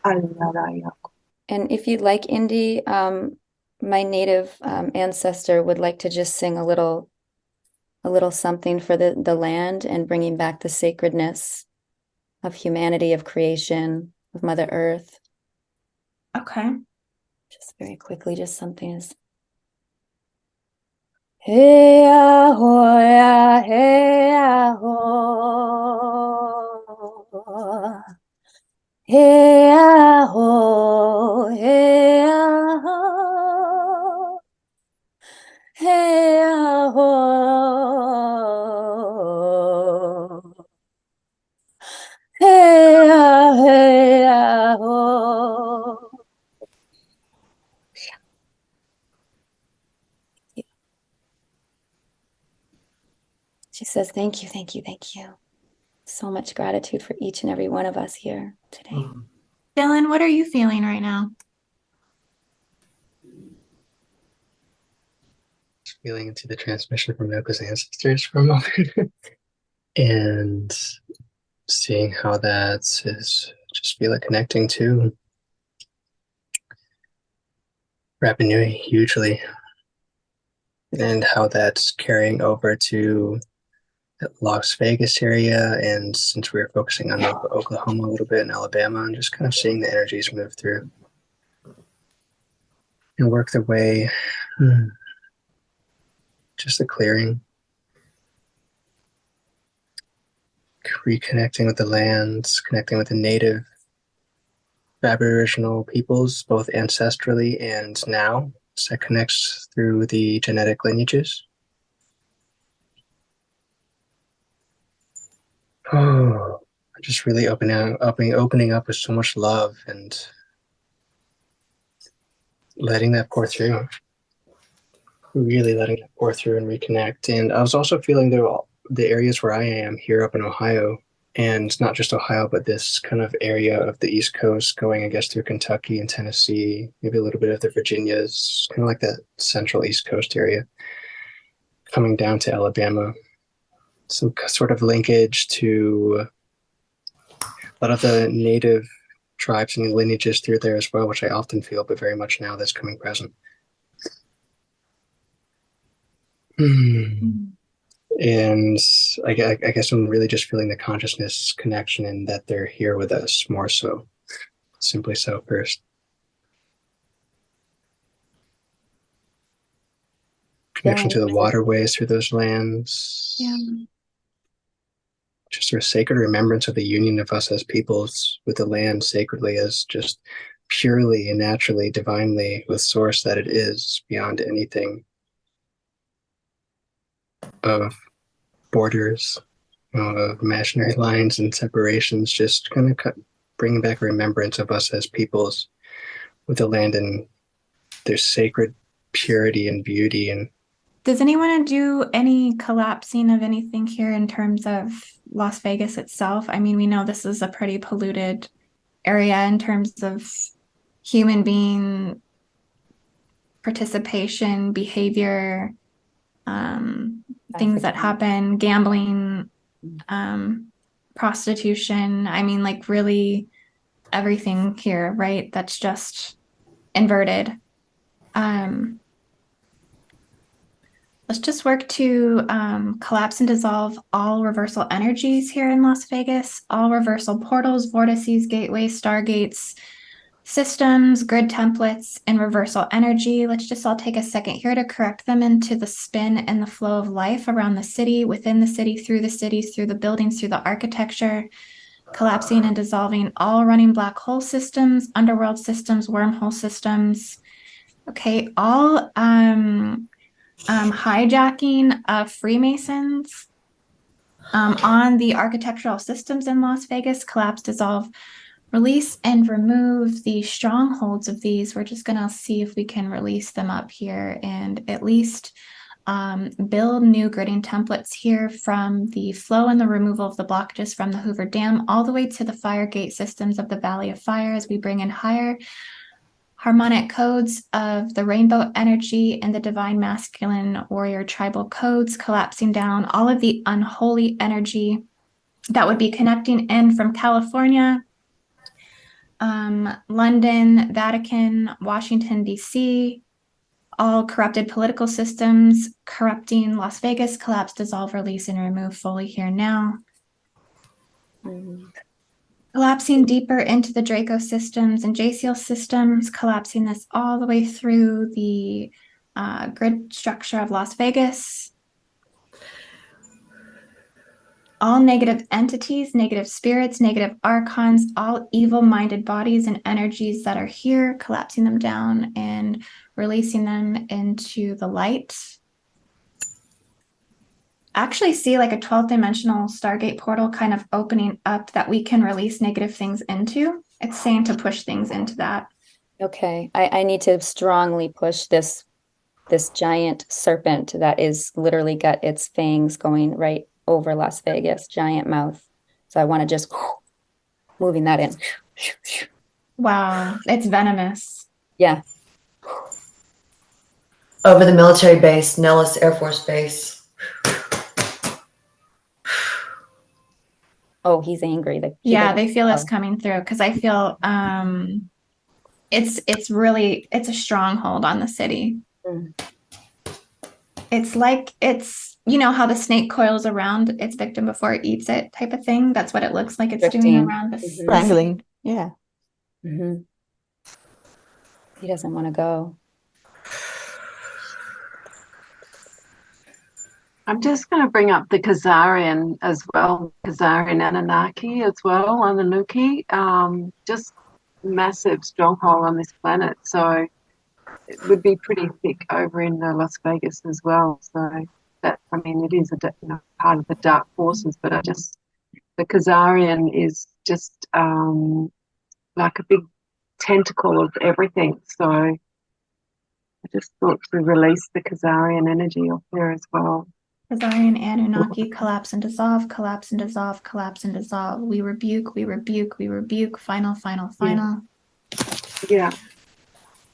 alala yako. And if you'd like, Indy, my native ancestor would like to just sing a little something for the land, and bringing back the sacredness of humanity, of creation, of Mother Earth. Okay. Just very quickly, just something is. Hey ho ya hey ho. Hey ho hey ho. Hey ho. Hey ho. She says, thank you, thank you, thank you. So much gratitude for each and every one of us here today. Dylan, what are you feeling right now? Feeling into the transmission from Yoko's ancestors for a moment and seeing how that is just feel like connecting to Rapa Nui hugely, and how that's carrying over to the Las Vegas area, and since we were focusing on Oklahoma a little bit and Alabama, and just kind of seeing the energies move through and work their way, just the clearing. reconnecting with the lands, connecting with the native Aboriginal peoples, both ancestrally and now. So that connects through the genetic lineages. Oh, just really opening up with so much love and letting that pour through. Really letting it pour through and reconnect. And I was also feeling the areas where I am here up in Ohio, and not just Ohio, but this kind of area of the East Coast going, I guess, through Kentucky and Tennessee, maybe a little bit of the Virginias, kind of like that central East Coast area, coming down to Alabama. Some sort of linkage to a lot of the native tribes and lineages through there as well, which I often feel, but very much now that's coming present. And I guess I'm really just feeling the consciousness connection and that they're here with us more so. Simply so first. Connection to the waterways through those lands. Yeah. Just a sacred remembrance of the union of us as peoples with the land sacredly as just purely and naturally, divinely with source that it is beyond anything of borders, of imaginary lines and separations, just kind of bringing back a remembrance of us as peoples with the land and their sacred purity and beauty. And does anyone want to do any collapsing of anything here in terms of Las Vegas itself? I mean, we know this is a pretty polluted area in terms of human being participation, behavior, things that happen, gambling, prostitution. I mean, like really everything here, right? That's just inverted. Let's just work to collapse and dissolve all reversal energies here in Las Vegas, all reversal portals, vortices, gateways, stargates, systems, grid templates, and reversal energy. Let's just all take a second here to correct them into the spin and the flow of life around the city, within the city, through the cities, through the buildings, through the architecture, collapsing and dissolving all running black hole systems, underworld systems, wormhole systems. Okay, all hijacking of Freemasons on the architectural systems in Las Vegas, collapse, dissolve, release, and remove the strongholds of these. We're just going to see if we can release them up here and at least build new gridding templates here from the flow and the removal of the blockages from the Hoover Dam all the way to the fire gate systems of the Valley of Fire as we bring in higher harmonic codes of the rainbow energy and the divine masculine warrior tribal codes, collapsing down all of the unholy energy that would be connecting in from California, London, Vatican, Washington, D.C., all corrupted political systems, corrupting Las Vegas, collapse, dissolve, release, and remove fully here now. Collapsing deeper into the Draco systems and JCL systems, collapsing this all the way through the grid structure of Las Vegas. All negative entities, negative spirits, negative archons, all evil-minded bodies and energies that are here, collapsing them down and releasing them into the light. Actually see like a 12th dimensional Stargate portal kind of opening up that we can release negative things into. It's saying to push things into that. Okay, I need to strongly push this giant serpent that is literally got its fangs going right over Las Vegas, giant mouth. So I want to just moving that in. Wow, it's venomous. Yeah. Over the military base, Nellis Air Force Base. Oh, he's angry. Yeah, they feel us coming through because I feel it's really a stronghold on the city. It's like you know how the snake coils around its victim before it eats it type of thing. That's what it looks like it's doing around the strangling. Yeah. He doesn't want to go. I'm just going to bring up the Khazarian as well, Khazarian Anunnaki as well, Anunnaki. Just massive stronghold on this planet. So it would be pretty thick over in Las Vegas as well. So that, I mean, it is part of the dark forces, but the Khazarian is just like a big tentacle of everything. So I just thought to release the Khazarian energy off there as well. Khazarian Anunnaki, collapse and dissolve, collapse and dissolve, collapse and dissolve. We rebuke, we rebuke, we rebuke. Final, final, final. Yeah.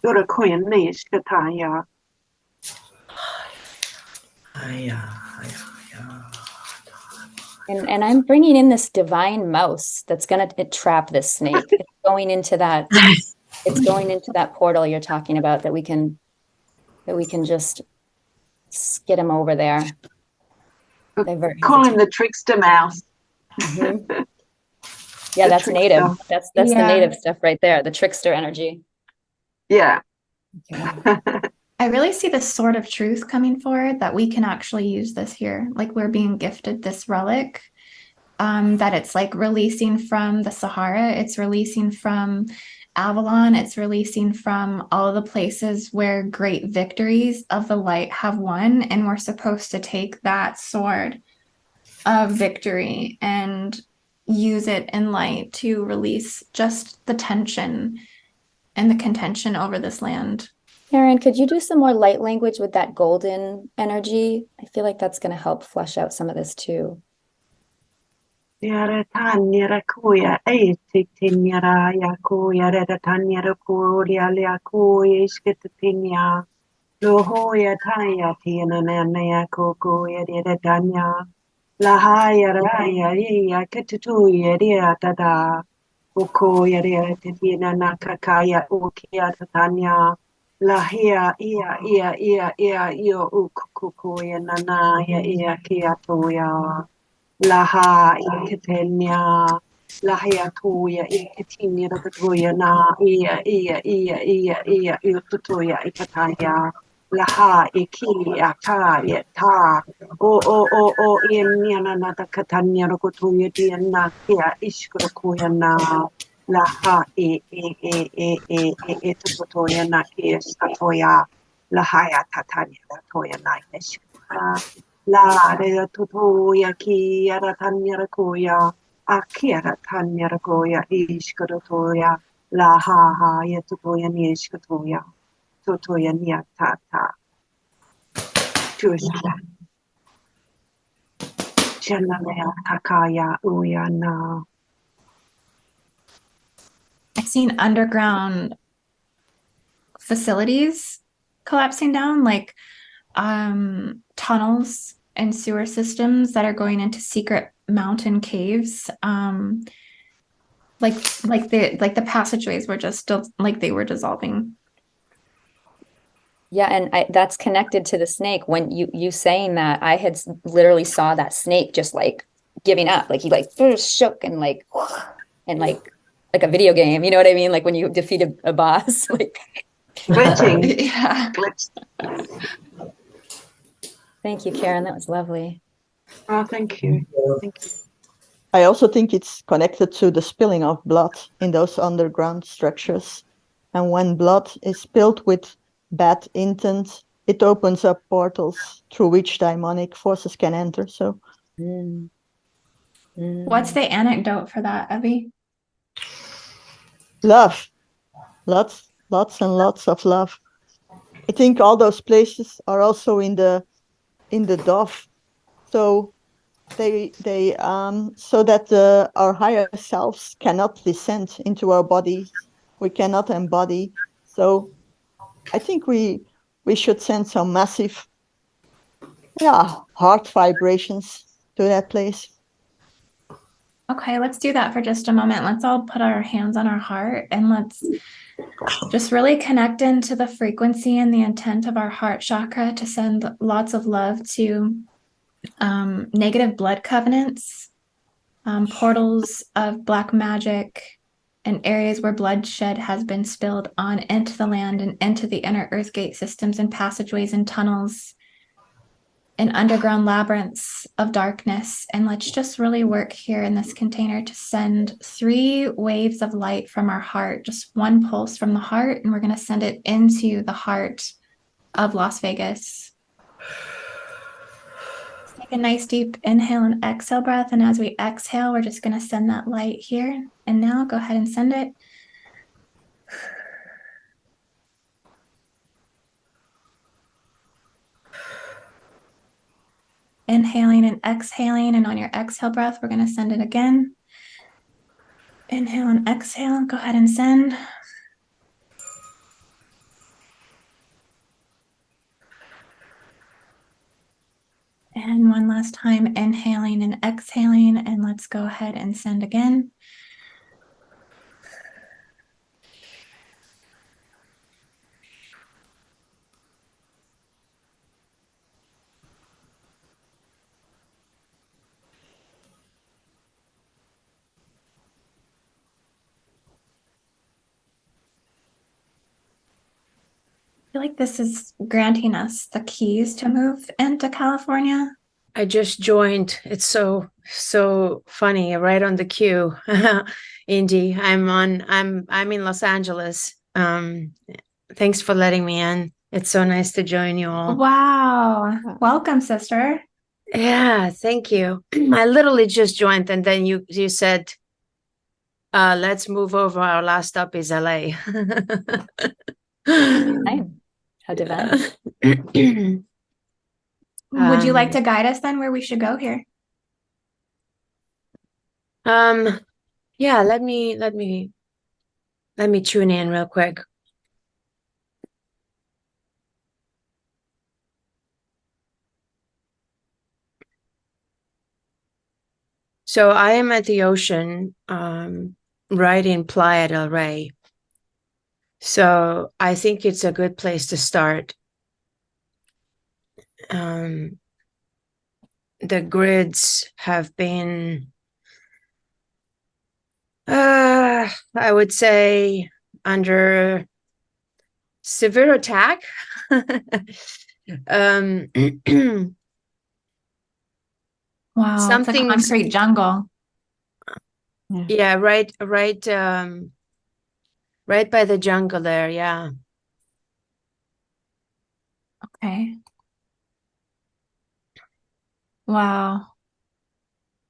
Dora koyan nish kataya. And I'm bringing in this divine mouse that's going to trap this snake. It's going into that. It's going into that portal you're talking about that we can just get him over there. Call him the trickster mouse. Mm-hmm. Yeah, that's trickster. native. That's the native stuff right there. The trickster energy. Yeah. Okay. I really see the sword of truth coming forward, that we can actually use this here. Like we're being gifted this relic, that it's like releasing from the Sahara, it's releasing from Avalon, it's releasing from all of the places where great victories of the light have won. And we're supposed to take that sword of victory and use it in light to release just the tension and the contention over this land. Karen, could you do some more light language with that golden energy? I feel like that's going to help flesh out some of this too. Yara tanyara kuya tinyara yakuya reda tanyara kuya yakuya isketinya lohoya taya tina nana yakuya reda tanya lahaya raya ya ketuya ria tada ukoya ria tina nakakaya ukia tanya lahia ia io ukukuya nana ya kia toya Laha iketenya, lahia tuya, iketinya tuya na iya tutuya ikataya. Laha iki ata ta o inya na takatanya rokutuya diana kia ishkurukuya na laha tutuya na kia satoya lahaya tatanya toya na ishkurukuya. La re tutu ya ki yara tanya koya akiara tanya koya ishkarotoya la ha ya tutu ya ni ishkatoya tutu ya ni tata tushka janaya takaya uyana. I've seen underground facilities collapsing down, like tunnels and sewer systems that are going into secret mountain caves. Like the passageways were just still like they were dissolving. Yeah, and that's connected to the snake. When you saying that, I had literally saw that snake just like giving up, like he like shook and like a video game. You know what I mean? Like when you defeat a boss, like Glitching. Yeah. Thank you, Karen. That was lovely. Oh, thank you. Thank you. I also think it's connected to the spilling of blood in those underground structures. And when blood is spilled with bad intent, it opens up portals through which demonic forces can enter. So, What's the anecdote for that, Evie? love, lots and lots of love. I think all those places are also in the dove. So they so that our higher selves cannot descend into our bodies. We cannot embody. So I think we should send some massive heart vibrations to that place. Okay, let's do that for just a moment. Let's all put our hands on our heart and let's just really connect into the frequency and the intent of our heart chakra to send lots of love to negative blood covenants, portals of black magic, and areas where bloodshed has been spilled on into the land and into the inner earth gate systems and passageways and tunnels. and underground labyrinths of darkness. And let's just really work here in this container to send 3 waves of light from our heart, just 1 pulse from the heart, and we're going to send it into the heart of Las Vegas. Take a nice deep inhale and exhale breath. And as we exhale, we're just going to send that light here. And now go ahead and send it. Inhaling and exhaling. And on your exhale breath, we're going to send it again. Inhale and exhale. Go ahead and send. And one last time, inhaling and exhaling, and let's go ahead and send again. I feel like this is granting us the keys to move into California. I just joined. It's so funny, right on the queue. Indy, I'm in Los Angeles. Thanks for letting me in. It's so nice to join you all. Wow. Welcome, sister. Yeah, thank you. I literally just joined, and then you said, let's move over. Our last stop is LA. How divine. Would you like to guide us then where we should go here? Yeah, let me tune in real quick. So I am at the ocean, right in Playa del Rey. So I think it's a good place to start. The grids have been, I would say, under severe attack. Wow, it's like a concrete jungle. Yeah, right by the jungle there, yeah. Okay. Wow.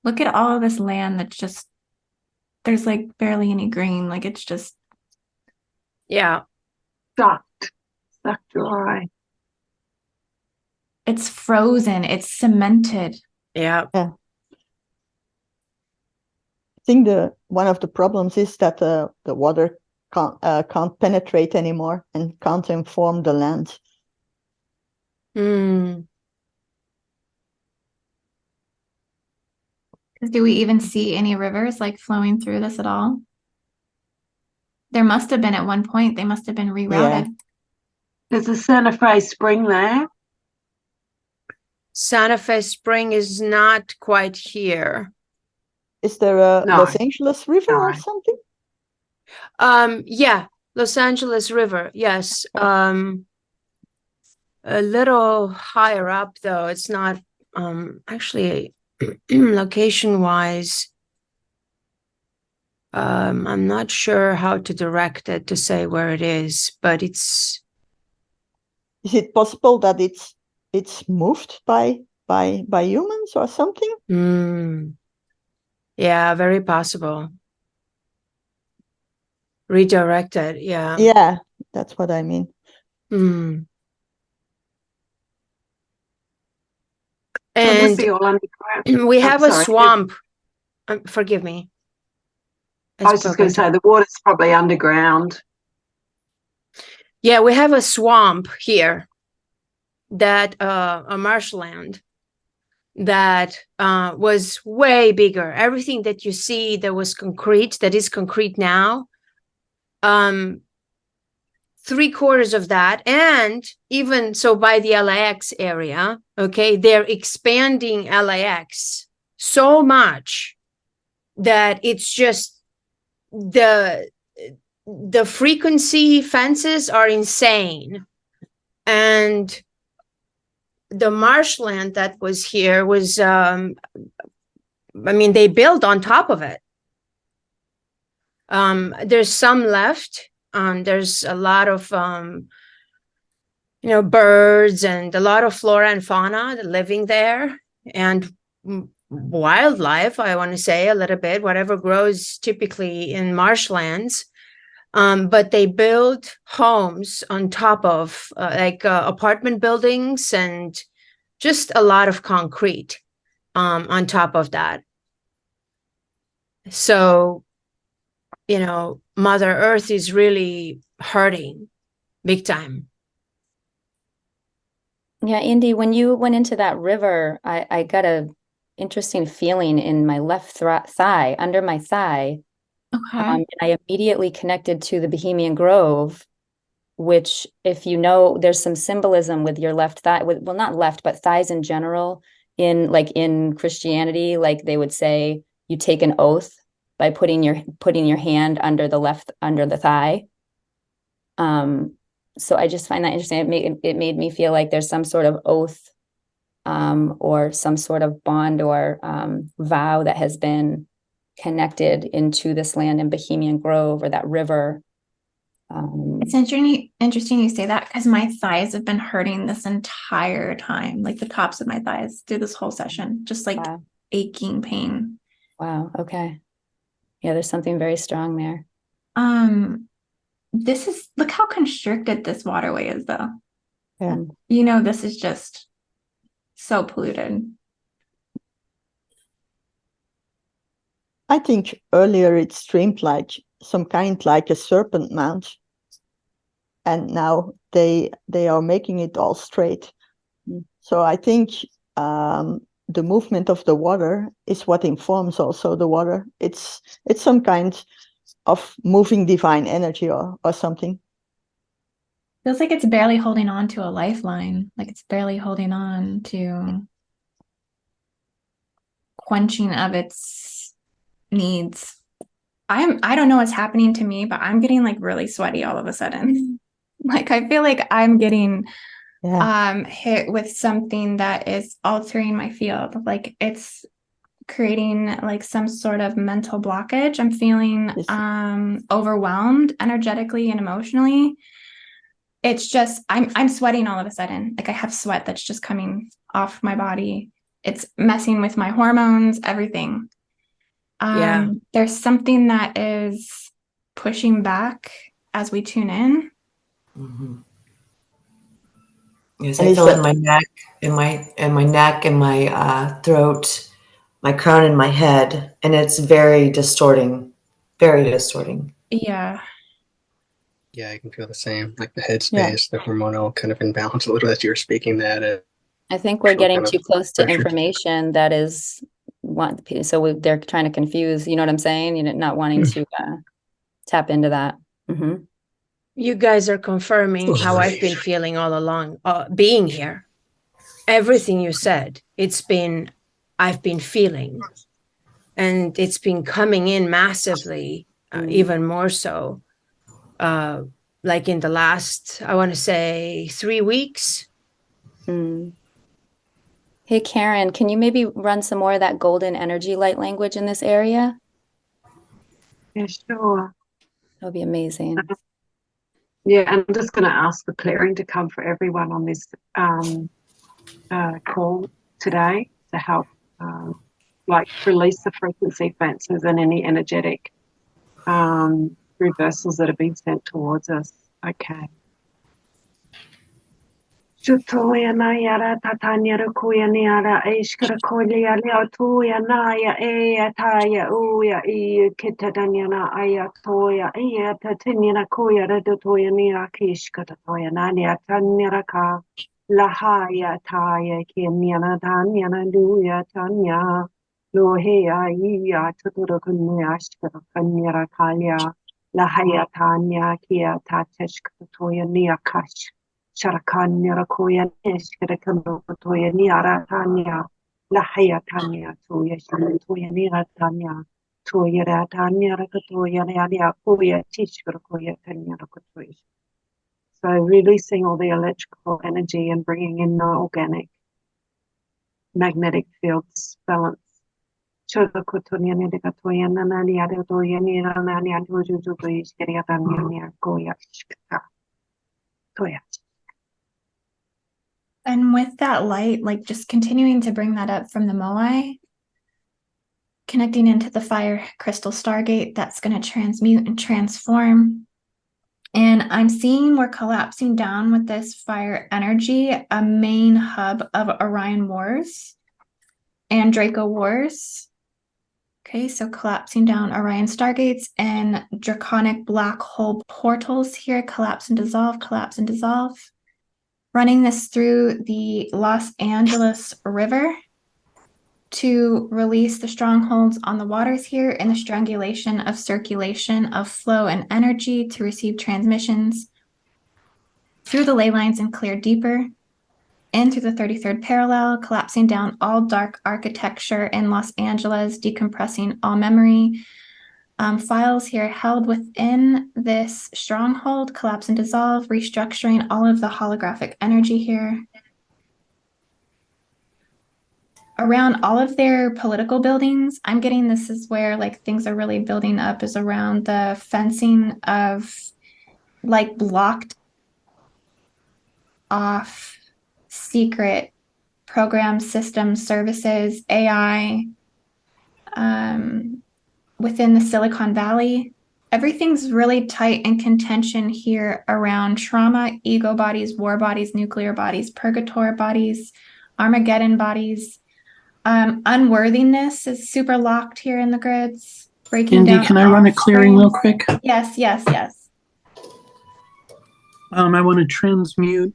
Look at all of this land that's just, there's like barely any green. Like it's just. Yeah. Sucked dry. It's frozen. It's cemented. Yeah. I think one of the problems is that the water can't penetrate anymore and can't inform the land. Do we even see any rivers like flowing through this at all? There must have been at one point. They must have been rerouted. Yeah. There's a Santa Fe spring there. Santa Fe Spring is not quite here. Is there a Los Angeles River or something? Yeah, Los Angeles River, yes. A little higher up though. It's not actually location-wise. I'm not sure how to direct it to say where it is, but it's. Is it possible that it's moved by humans or something? Yeah, very possible. Redirected, yeah. Yeah, that's what I mean. And we have a swamp. Forgive me. I was just going to say the water's probably underground. Yeah, we have a swamp here, that a marshland that was way bigger. Everything that you see that was concrete, that is concrete now, 3/4 of that, and even so by the LAX area, okay, they're expanding LAX so much that it's just the frequency fences are insane. And the marshland that was here was, I mean, they built on top of it. There's some left. There's a lot of, birds and a lot of flora and fauna living there, and wildlife, I want to say a little bit, whatever grows typically in marshlands. But they build homes on top of apartment buildings and just a lot of concrete on top of that. So, Mother Earth is really hurting big time. Yeah, Indy, when you went into that river, I got a interesting feeling in my left thigh, under my thigh. Okay. And I immediately connected to the Bohemian Grove, which, if you know, there's some symbolism with your left thigh, well, not left, but thighs in general. In Christianity, like they would say, you take an oath by putting your hand under the thigh. So I just find that interesting. It made me feel like there's some sort of oath, or some sort of bond or vow that has been connected into this land in Bohemian Grove or that river. It's interesting you say that, because my thighs have been hurting this entire time, like the tops of my thighs through this whole session, just like Wow. aching pain. Wow. Okay. Yeah, there's something very strong there. Look how constricted this waterway is, though. Yeah. This is just so polluted. I think earlier it streamed like some kind, like a serpent mount, and now they are making it all straight. So I think the movement of the water is what informs also the water. It's some kind of moving divine energy or something. Feels like it's barely holding on to a lifeline, like it's barely holding on to quenching of its needs. I don't know what's happening to me, but I'm getting like really sweaty all of a sudden. Like I feel like I'm getting hit with something that is altering my field. Like it's creating like some sort of mental blockage. I'm feeling overwhelmed energetically and emotionally. It's just I'm sweating all of a sudden. Like I have sweat that's just coming off my body. It's messing with my hormones, everything. There's something that is pushing back as we tune in. Mm-hmm. Yes, I feel it in my neck, in my neck, in my throat, my crown, and my head, and it's very distorting. Very distorting. Yeah. Yeah, I can feel the same. Like the headspace, the hormonal kind of imbalance a little as you were speaking that. I think we're getting too close to information that is they're trying to confuse, you know what I'm saying? Not wanting to tap into that. Mm-hmm. You guys are confirming how I've been feeling all along, being here. Everything you said, I've been feeling, and it's been coming in massively, even more so, like in the last, I want to say 3 weeks. Hey, Karen, can you maybe run some more of that golden energy light language in this area? Yeah, sure. That'll be amazing. Yeah, and I'm just going to ask the clearing to come for everyone on this call today to help release the frequency fences and any energetic reversals that have been sent towards us. Okay. Shutoya Nayara Tatanya Kuya Niara Ishkara Kolia Tuya Naya Ea Taya Uya E Kitadanyana Ayatoya Ea Tatinia Koya Redotoya Nira Kishkata Toya Nania Tanyaraka Lahaya Taya Kinyana Tanyana Luya Tanya Lohea Iya Tuturukunyashkara Kanyara Kalya Lahaya Tanya Kia Tateshkata Toya Niakash Sharakanya Rakoya Neshkarakambo Toya Niara Tanya Lahaya Tanya Toya Toya Nira Tanya Toya Tanya Rakatoya Nadia Koya Tishkarakoya Tanya Rakotoya. So releasing all the electrical energy and bringing in the organic magnetic fields balance. And with that light, like just continuing to bring that up from the Moai, connecting into the fire crystal stargate that's going to transmute and transform. And I'm seeing we're collapsing down with this fire energy, a main hub of Orion Wars and Draco Wars. Okay, so collapsing down Orion stargates and draconic black hole portals here, collapse and dissolve, collapse and dissolve. Running this through the Los Angeles River to release the strongholds on the waters here and the strangulation of circulation of flow and energy to receive transmissions through the ley lines and clear deeper, and through the 33rd parallel, collapsing down all dark architecture in Los Angeles, decompressing all memory. Files here held within this stronghold, collapse and dissolve, restructuring all of the holographic energy here. Around all of their political buildings, I'm getting this is where like things are really building up, is around the fencing of like blocked off secret program systems, services, AI, within the Silicon Valley. Everything's really tight in contention here around trauma, ego bodies, war bodies, nuclear bodies, purgatory bodies, Armageddon bodies. Unworthiness is super locked here in the grids. Breaking Indy, down. can I run a clearing real quick? Yes, yes, yes. I want to transmute.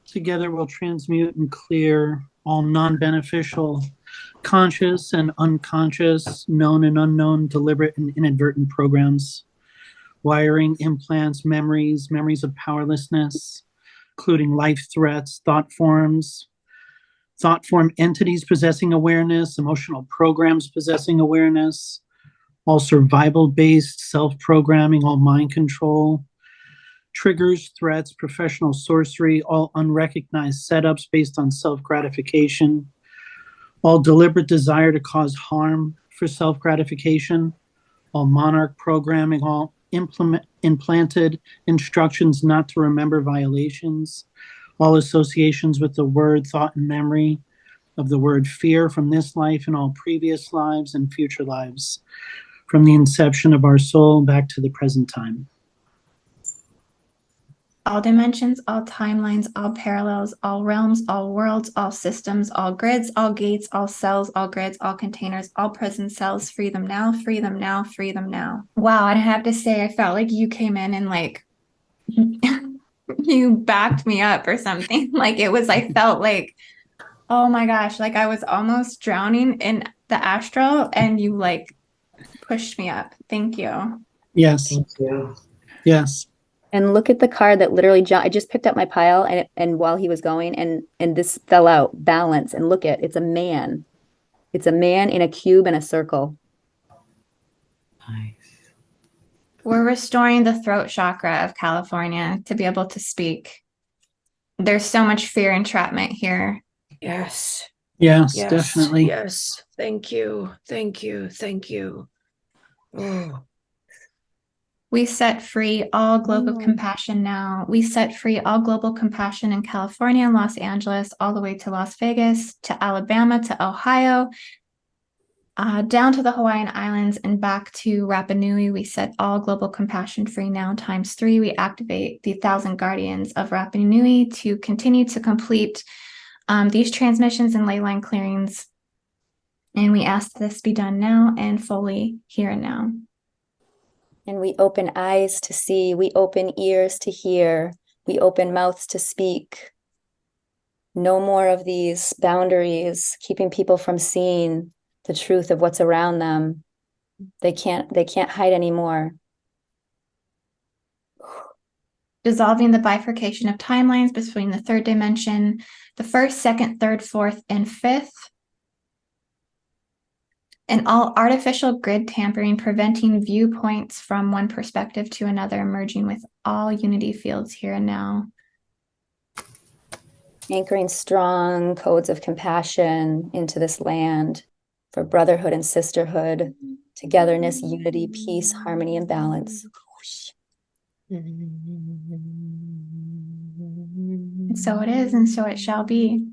Together we'll transmute and clear all non-beneficial, conscious and unconscious, known and unknown, deliberate and inadvertent programs, wiring, implants, memories of powerlessness, including life threats, thought form entities possessing awareness, emotional programs possessing awareness, all survival-based self-programming, all mind control, triggers, threats, professional sorcery, all unrecognized setups based on self-gratification, all deliberate desire to cause harm for self-gratification, all monarch programming, all implanted instructions not to remember violations, all associations with the word, thought, and memory of the word fear from this life and all previous lives and future lives, from the inception of our soul back to the present time. All dimensions, all timelines, all parallels, all realms, all worlds, all systems, all grids, all gates, all cells, all grids, all containers, all prison cells, free them now, free them now, free them now. Wow, and I have to say, I felt like you came in and like you backed me up or something. Like it was, I felt like, oh my gosh, like I was almost drowning in the astral and you like pushed me up. Thank you. Yes. Thank you. Yes. And look at the card that literally I just picked up my pile and while he was going and this fell out, balance, and look at it's a man. It's a man in a cube and a circle. Nice. We're restoring the throat chakra of California to be able to speak. There's so much fear entrapment here. Yes. Yes, Yes. definitely. Yes. Thank you. Thank you. Thank you. Oh. We set free all global compassion now. We set free all global compassion in California and Los Angeles, all the way to Las Vegas, to Alabama, to Ohio, down to the Hawaiian Islands and back to Rapa Nui. We set all global compassion free now ×3. We activate the 1,000 guardians of Rapa Nui to continue to complete these transmissions and ley line clearings. And we ask this be done now and fully here and now. And we open eyes to see, we open ears to hear, we open mouths to speak. No more of these boundaries keeping people from seeing the truth of what's around them. They can't hide anymore. Dissolving the bifurcation of timelines between the third dimension, the first, second, third, fourth, and fifth. And all artificial grid tampering, preventing viewpoints from one perspective to another, merging with all unity fields here and now. Anchoring strong codes of compassion into this land for brotherhood and sisterhood, togetherness, unity, peace, harmony, and balance. And so it is, and so it shall be.